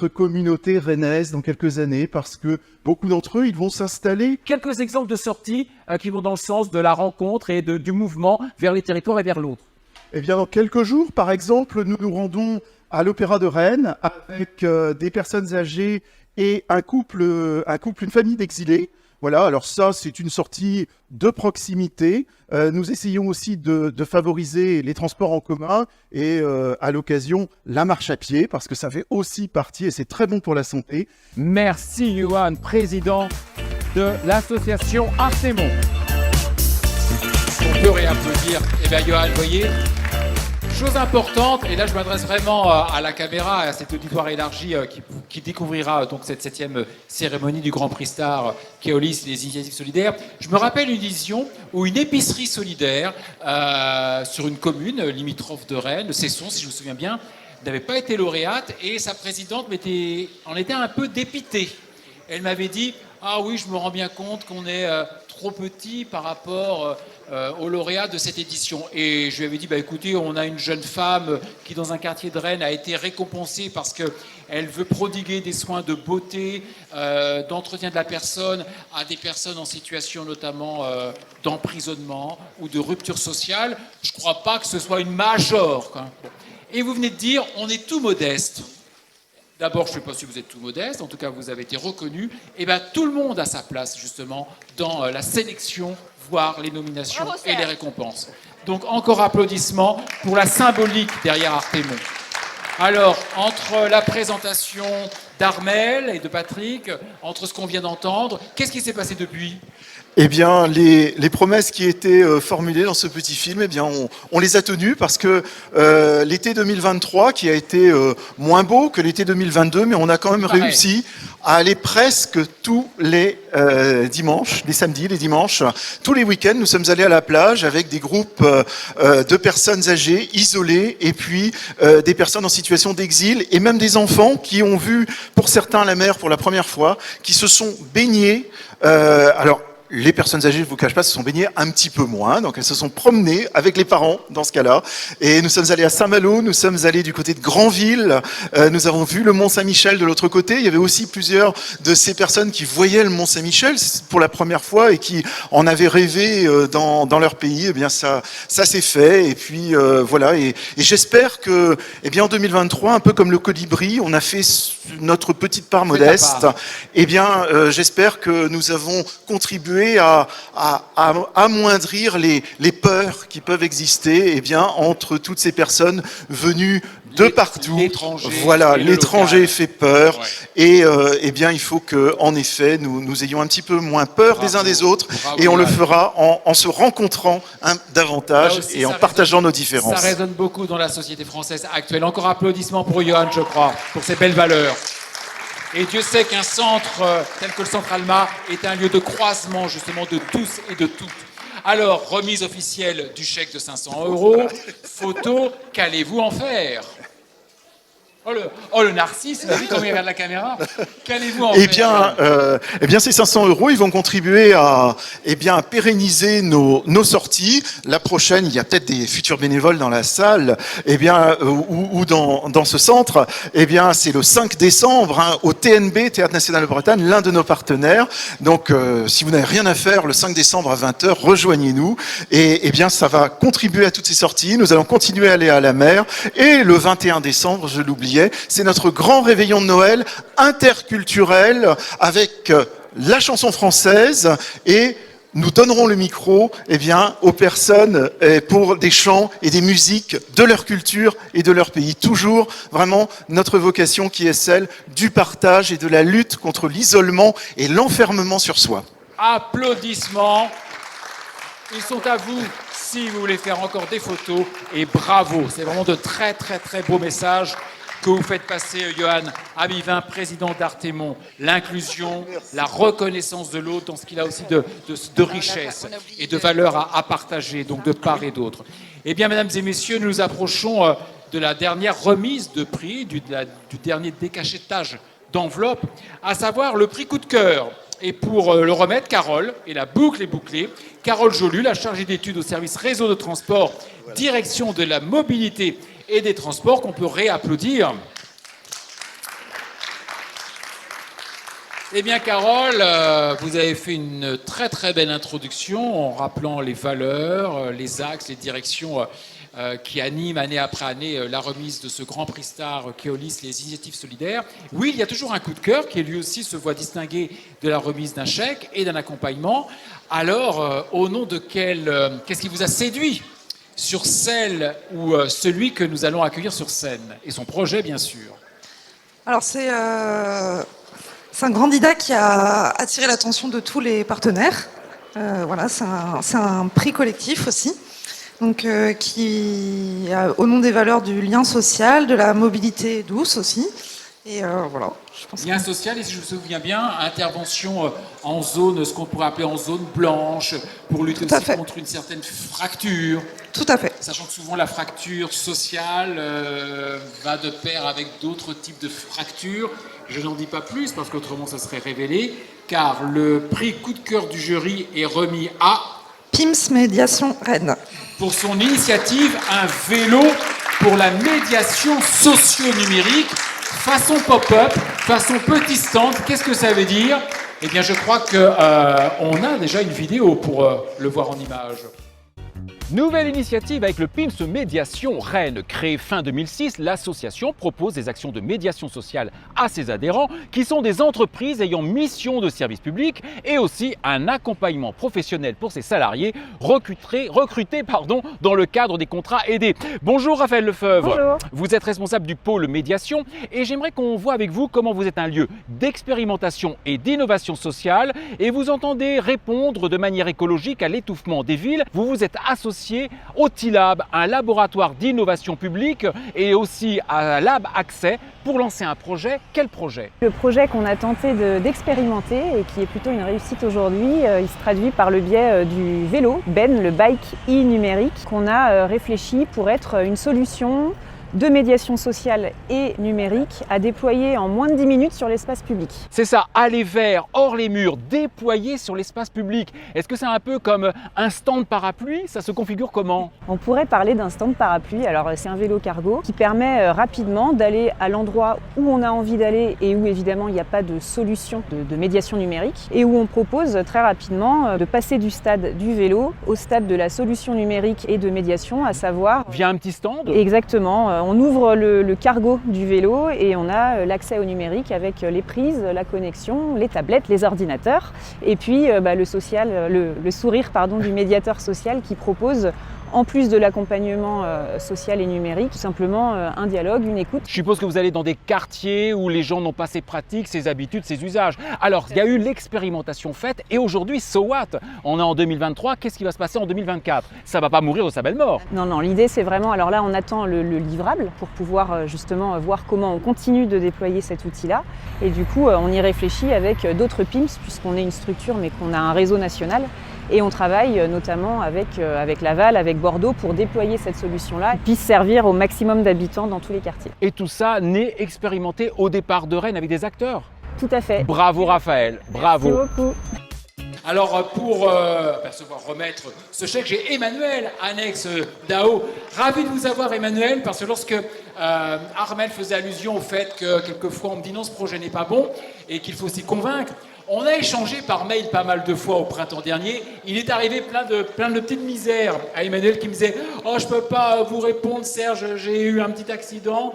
communauté rennaise dans quelques années, parce que beaucoup d'entre eux, ils vont s'installer. Quelques exemples de sorties qui vont dans le sens de la rencontre et du mouvement vers les territoires et vers l'autre. Eh bien, dans quelques jours, par exemple, nous nous rendons à l'Opéra de Rennes avec des personnes âgées et une famille d'exilés. Voilà, alors ça, c'est une sortie de proximité. Nous essayons aussi de favoriser les transports en commun et à l'occasion, la marche à pied, parce que ça fait aussi partie et c'est très bon pour la santé. Merci, Johan, président de l'association Artémon. On peut réapplaudir. Eh bien, Johan, vous voyez, chose importante, et là je m'adresse vraiment à la caméra, à cet auditoire élargi qui découvrira donc cette 7e cérémonie du Grand Prix Star Keolis, les initiatives solidaires. Je me rappelle une édition où une épicerie solidaire sur une commune limitrophe de Rennes, Cesson si je me souviens bien, n'avait pas été lauréate et sa présidente en était un peu dépitée. Elle m'avait dit « Ah oui, je me rends bien compte qu'on est trop petit par rapport au lauréat de cette édition. » Et je lui avais dit bah, « Écoutez, on a une jeune femme qui, dans un quartier de Rennes, a été récompensée parce qu'elle veut prodiguer des soins de beauté, d'entretien de la personne à des personnes en situation notamment d'emprisonnement ou de rupture sociale. Je ne crois pas que ce soit une major. Quoi. » Et vous venez de dire « On est tout modeste ». D'abord, je ne sais pas si vous êtes tout modeste, en tout cas vous avez été reconnu. Et bien tout le monde a sa place justement dans la sélection, voire les nominations et les récompenses. Donc encore applaudissements pour la symbolique derrière Artémon. Alors, entre la présentation d'Armel et de Patrick, entre ce qu'on vient d'entendre, qu'est-ce qui s'est passé depuis ? Eh bien, les promesses qui étaient formulées dans ce petit film, eh bien, on les a tenues parce que l'été 2023, qui a été moins beau que l'été 2022, mais on a quand même réussi à aller presque tous les dimanches, les samedis, les dimanches, tous les week-ends, nous sommes allés à la plage avec des groupes de personnes âgées, isolées, et puis des personnes en situation d'exil, et même des enfants qui ont vu, pour certains, la mer pour la première fois, qui se sont baignés. Alors, les personnes âgées, je ne vous cache pas, se sont baignées un petit peu moins, donc elles se sont promenées avec les parents dans ce cas-là. Et nous sommes allés à Saint-Malo, nous sommes allés du côté de Granville, nous avons vu le Mont-Saint-Michel de l'autre côté. Il y avait aussi plusieurs de ces personnes qui voyaient le Mont-Saint-Michel pour la première fois et qui en avaient rêvé dans leur pays. Eh bien, ça s'est fait. Et puis voilà. Et j'espère que, eh bien, en 2023, un peu comme le Colibri, on a fait notre petite part modeste. Eh bien, j'espère que nous avons contribué contribuer à amoindrir les peurs qui peuvent exister entre toutes ces personnes venues de partout. Voilà, l'étranger fait peur. Ouais. Et il faut qu'en effet, nous ayons un petit peu moins peur des uns des autres. Et on le fera en se rencontrant davantage et en partageant nos différences. Ça résonne beaucoup dans la société française actuelle. Encore applaudissements pour Johan, je crois, pour ses belles valeurs. Et Dieu sait qu'un centre tel que le Centre Alma est un lieu de croisement justement de tous et de toutes. Alors, remise officielle du chèque de 500 €, photo, qu'allez-vous en faire ? Le narcisse, vous avez vu comment il regarde la caméra ? Qu'allez-vous en faire ? Ces 500 €, ils vont contribuer à pérenniser nos sorties. La prochaine, il y a peut-être des futurs bénévoles dans la salle, ou dans ce centre. C'est le 5 décembre, au TNB, Théâtre National de Bretagne, l'un de nos partenaires. Donc, si vous n'avez rien à faire, le 5 décembre à 20h, rejoignez-nous. Et ça va contribuer à toutes ces sorties. Nous allons continuer à aller à la mer. Et le 21 décembre, je l'oubliais, c'est notre grand réveillon de Noël interculturel avec la chanson française et nous donnerons le micro aux personnes pour des chants et des musiques de leur culture et de leur pays. Toujours vraiment notre vocation qui est celle du partage et de la lutte contre l'isolement et l'enfermement sur soi. Applaudissements. Ils sont à vous si vous voulez faire encore des photos et bravo. C'est vraiment de très très très beaux messages que vous faites passer, Johan Amivin, président d'Artémon. L'inclusion, la reconnaissance de l'autre dans ce qu'il a aussi de richesse et de valeur à partager, donc de part et d'autre. Eh bien, mesdames et messieurs, nous nous approchons de la dernière remise de prix, du dernier décachettage d'enveloppe, à savoir le prix coup de cœur. Et pour le remettre, Carole, et la boucle est bouclée, Carole Jolu, la chargée d'études au service réseau de transport, direction de la mobilité et des transports, qu'on peut réapplaudir. Eh bien, Carole, vous avez fait une très très belle introduction en rappelant les valeurs, les axes, les directions qui animent année après année la remise de ce grand prix star Keolis, les initiatives solidaires. Oui, il y a toujours un coup de cœur qui lui aussi se voit distingué de la remise d'un chèque et d'un accompagnement. Alors, au nom de qu'est-ce qui vous a séduit sur celle ou celui que nous allons accueillir sur scène, et son projet bien sûr? Alors c'est un candidat qui a attiré l'attention de tous les partenaires. Voilà, c'est un prix collectif aussi, donc qui au nom des valeurs du lien social, de la mobilité douce aussi. Et voilà. Lien social, et si je me souviens bien, intervention en zone, ce qu'on pourrait appeler en zone blanche, pour lutter aussi contre une certaine fracture. Tout à fait. Sachant que souvent la fracture sociale va de pair avec d'autres types de fractures. Je n'en dis pas plus parce qu'autrement ça serait révélé, car le prix coup de cœur du jury est remis à PIMS Médiation Rennes. Pour son initiative, un vélo pour la médiation socio-numérique, façon pop-up, façon petit stand. Qu'est-ce que ça veut dire? Eh bien, je crois qu'on a déjà une vidéo pour le voir en images. Nouvelle initiative avec le PIMS Médiation Rennes. Créée fin 2006, l'association propose des actions de médiation sociale à ses adhérents qui sont des entreprises ayant mission de service public et aussi un accompagnement professionnel pour ses salariés recrutés dans le cadre des contrats aidés. Bonjour Raphaël Lefebvre. Bonjour. Vous êtes responsable du pôle médiation et j'aimerais qu'on voit avec vous comment vous êtes un lieu d'expérimentation et d'innovation sociale et vous entendez répondre de manière écologique à l'étouffement des villes. Vous vous êtes associé au TILAB, un laboratoire d'innovation publique, et aussi à Lab Accès pour lancer un projet. Quel projet? Le projet qu'on a tenté d'expérimenter et qui est plutôt une réussite aujourd'hui, il se traduit par le biais du vélo, Ben, le bike e-numérique, qu'on a réfléchi pour être une solution de médiation sociale et numérique à déployer en moins de 10 minutes sur l'espace public. C'est ça, aller vers, hors les murs, déployer sur l'espace public. Est-ce que c'est un peu comme un stand parapluie? Ça se configure comment? On pourrait parler d'un stand parapluie. Alors c'est un vélo cargo qui permet rapidement d'aller à l'endroit où on a envie d'aller et où évidemment il n'y a pas de solution de médiation numérique et où on propose très rapidement de passer du stade du vélo au stade de la solution numérique et de médiation, à savoir... Via un petit stand? Exactement. On ouvre le cargo du vélo et on a l'accès au numérique avec les prises, la connexion, les tablettes, les ordinateurs et puis le sourire du médiateur social qui propose, en plus de l'accompagnement social et numérique, tout simplement un dialogue, une écoute. Je suppose que vous allez dans des quartiers où les gens n'ont pas ces pratiques, ces habitudes, ces usages. Alors, il y a eu l'expérimentation faite et aujourd'hui, so what? On est en 2023, qu'est-ce qui va se passer en 2024? Ça ne va pas mourir de sa belle mort. Non, l'idée c'est vraiment, alors là on attend le livrable pour pouvoir justement voir comment on continue de déployer cet outil-là. Et du coup, on y réfléchit avec d'autres PIMS puisqu'on est une structure mais qu'on a un réseau national. Et on travaille notamment avec Laval, avec Bordeaux pour déployer cette solution-là et puisse servir au maximum d'habitants dans tous les quartiers. Et tout ça né expérimenté au départ de Rennes avec des acteurs. Tout à fait. Bravo Raphaël, bravo. Merci beaucoup. Alors pour remettre ce chèque, j'ai Emmanuel, annexe DAO. Ravi de vous avoir Emmanuel, parce que lorsque Armel faisait allusion au fait que quelquefois on me dit non, ce projet n'est pas bon et qu'il faut s'y convaincre, on a échangé par mail pas mal de fois au printemps dernier. Il est arrivé plein de petites misères à Emmanuel qui me disait « Oh, je peux pas vous répondre, Serge, j'ai eu un petit accident.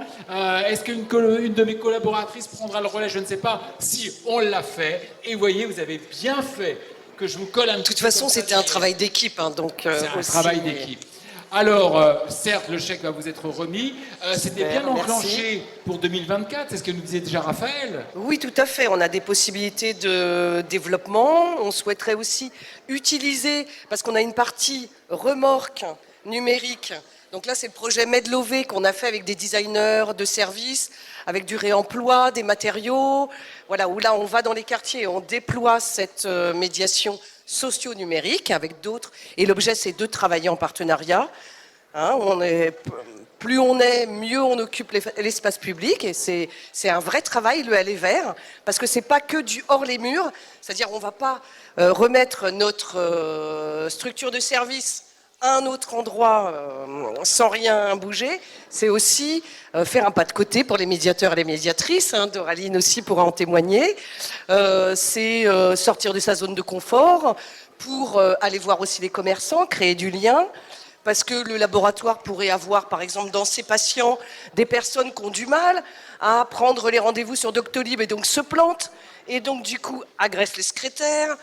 Est-ce qu'une de mes collaboratrices prendra le relais? Je ne sais pas. » Si, on l'a fait. Et vous voyez, vous avez bien fait que je vous colle un petit peu. De toute façon, c'était un travail d'équipe. Donc, c'est un travail d'équipe. Alors, certes, le chèque va vous être remis. C'était bien enclenché pour 2024, c'est ce que nous disait déjà Raphaël. Oui, tout à fait. On a des possibilités de développement. On souhaiterait aussi utiliser, parce qu'on a une partie remorque numérique. Donc là, c'est le projet Medlové qu'on a fait avec des designers de services, avec du réemploi, des matériaux. Voilà, où là, on va dans les quartiers et on déploie cette médiation socio-numérique avec d'autres. Et l'objet, c'est de travailler en partenariat. Plus on est, mieux on occupe l'espace public. Et c'est un vrai travail, le aller vers, parce que c'est pas que du hors les murs. C'est-à-dire, on va pas remettre notre structure de service à un autre endroit sans rien bouger. C'est aussi faire un pas de côté pour les médiateurs et les médiatrices. Doraline aussi pourra en témoigner. C'est sortir de sa zone de confort pour aller voir aussi les commerçants, créer du lien. Parce que le laboratoire pourrait avoir, par exemple, dans ses patients, des personnes qui ont du mal à prendre les rendez-vous sur Doctolib et donc se plantent. Et donc, du coup, agressent les secrétaires.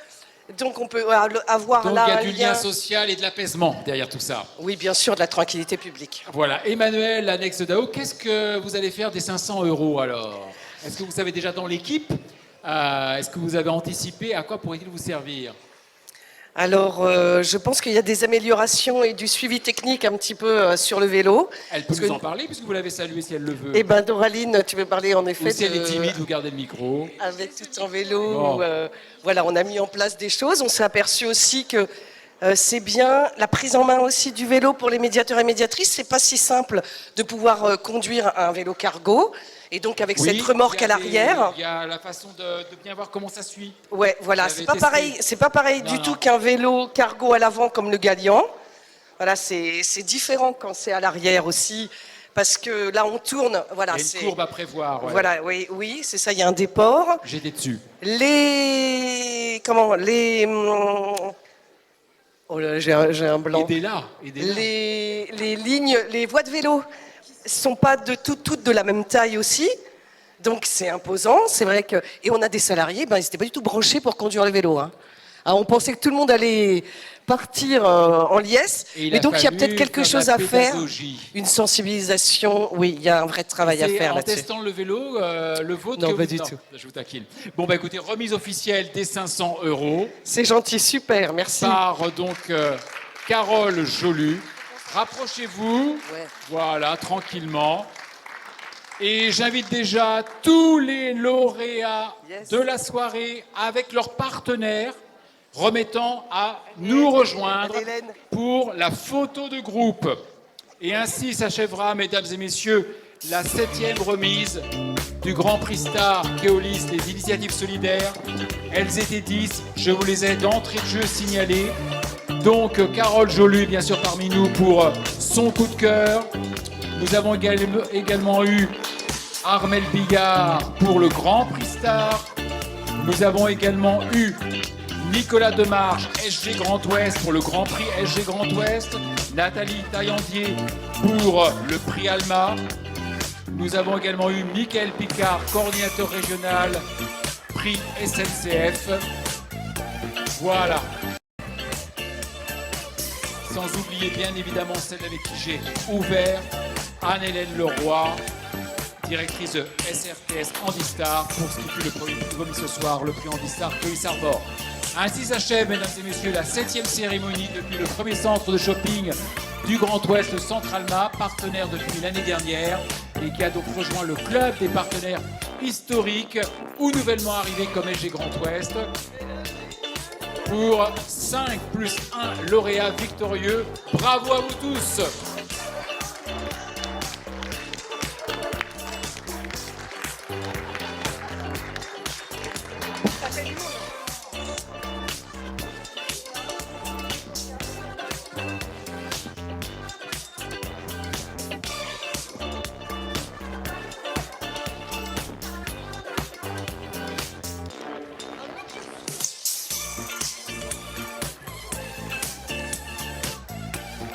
Donc on peut avoir donc, là il y a du lien social et de l'apaisement derrière tout ça. Oui, bien sûr, de la tranquillité publique. Voilà. Emmanuel, l'annexe DAO, qu'est-ce que vous allez faire des 500 € alors? Est-ce que vous savez déjà dans l'équipe? Est-ce que vous avez anticipé à quoi pourrait-il vous servir? Alors, je pense qu'il y a des améliorations et du suivi technique un petit peu sur le vélo. Elle peut nous en parler puisque vous l'avez saluée si elle le veut. Eh bien, Doraline, tu veux parler en effet. Ou si elle est timide, vous gardez le micro. Avec tout en vélo. Bon. Voilà, on a mis en place des choses. On s'est aperçu aussi que c'est bien la prise en main aussi du vélo pour les médiateurs et médiatrices. C'est pas si simple de pouvoir conduire un vélo cargo. Et donc avec cette remorque à l'arrière. Il y a la façon de bien voir comment ça suit. Ouais, voilà, c'est pas pareil du tout qu'un vélo cargo à l'avant comme le Galian. Voilà, c'est différent quand c'est à l'arrière aussi, parce que là on tourne. Voilà, il y a une courbe à prévoir. Ouais. Voilà, oui, c'est ça. Il y a un déport. J'étais dessus. Oh là, j'ai un blanc. Aidez-la. Les lignes, les voies de vélo sont pas toutes de la même taille aussi, donc c'est imposant. C'est vrai que et on a des salariés, ils n'étaient pas du tout branchés pour conduire le vélo. Alors, on pensait que tout le monde allait partir en liesse, et donc il y a peut-être quelque chose à faire, une sensibilisation. Oui, il y a un vrai travail à faire là-dessus. En testant le vélo, le vôtre? Non, pas du tout. Je vous taquine. Bon, écoutez, remise officielle des 500 €. C'est gentil, super, merci. Par donc Carole Jolu. Rapprochez-vous, voilà, tranquillement. Et j'invite déjà tous les lauréats de la soirée avec leurs partenaires remettant à nous rejoindre pour la photo de groupe. Et ainsi s'achèvera, mesdames et messieurs, la 7e remise du Grand Prix Star Keolis, les initiatives solidaires. Elles étaient 10, je vous les ai d'entrée de jeu signalées. Donc, Carole Jolu, bien sûr, parmi nous pour son coup de cœur. Nous avons également eu Armel Bigard pour le Grand Prix Star. Nous avons également eu Nicolas Demarche, SG Grand Ouest pour le Grand Prix SG Grand Ouest. Nathalie Taillandier pour le prix Alma. Nous avons également eu Michael Picard, coordinateur régional, prix SNCF. Voilà. Sans oublier bien évidemment celle avec qui j'ai ouvert, Anne-Hélène Leroy, directrice de SRTS Handistar, pour ce qui fut le premier ce soir, le prix Handistar Cueillis Arbor. Ainsi s'achève, mesdames et messieurs, la 7e cérémonie depuis le premier centre de shopping du Grand Ouest, le Centre Alma, partenaire depuis l'année dernière, et qui a donc rejoint le club des partenaires historiques ou nouvellement arrivés comme SG Grand Ouest, pour 5 plus 1 lauréats victorieux. Bravo à vous tous!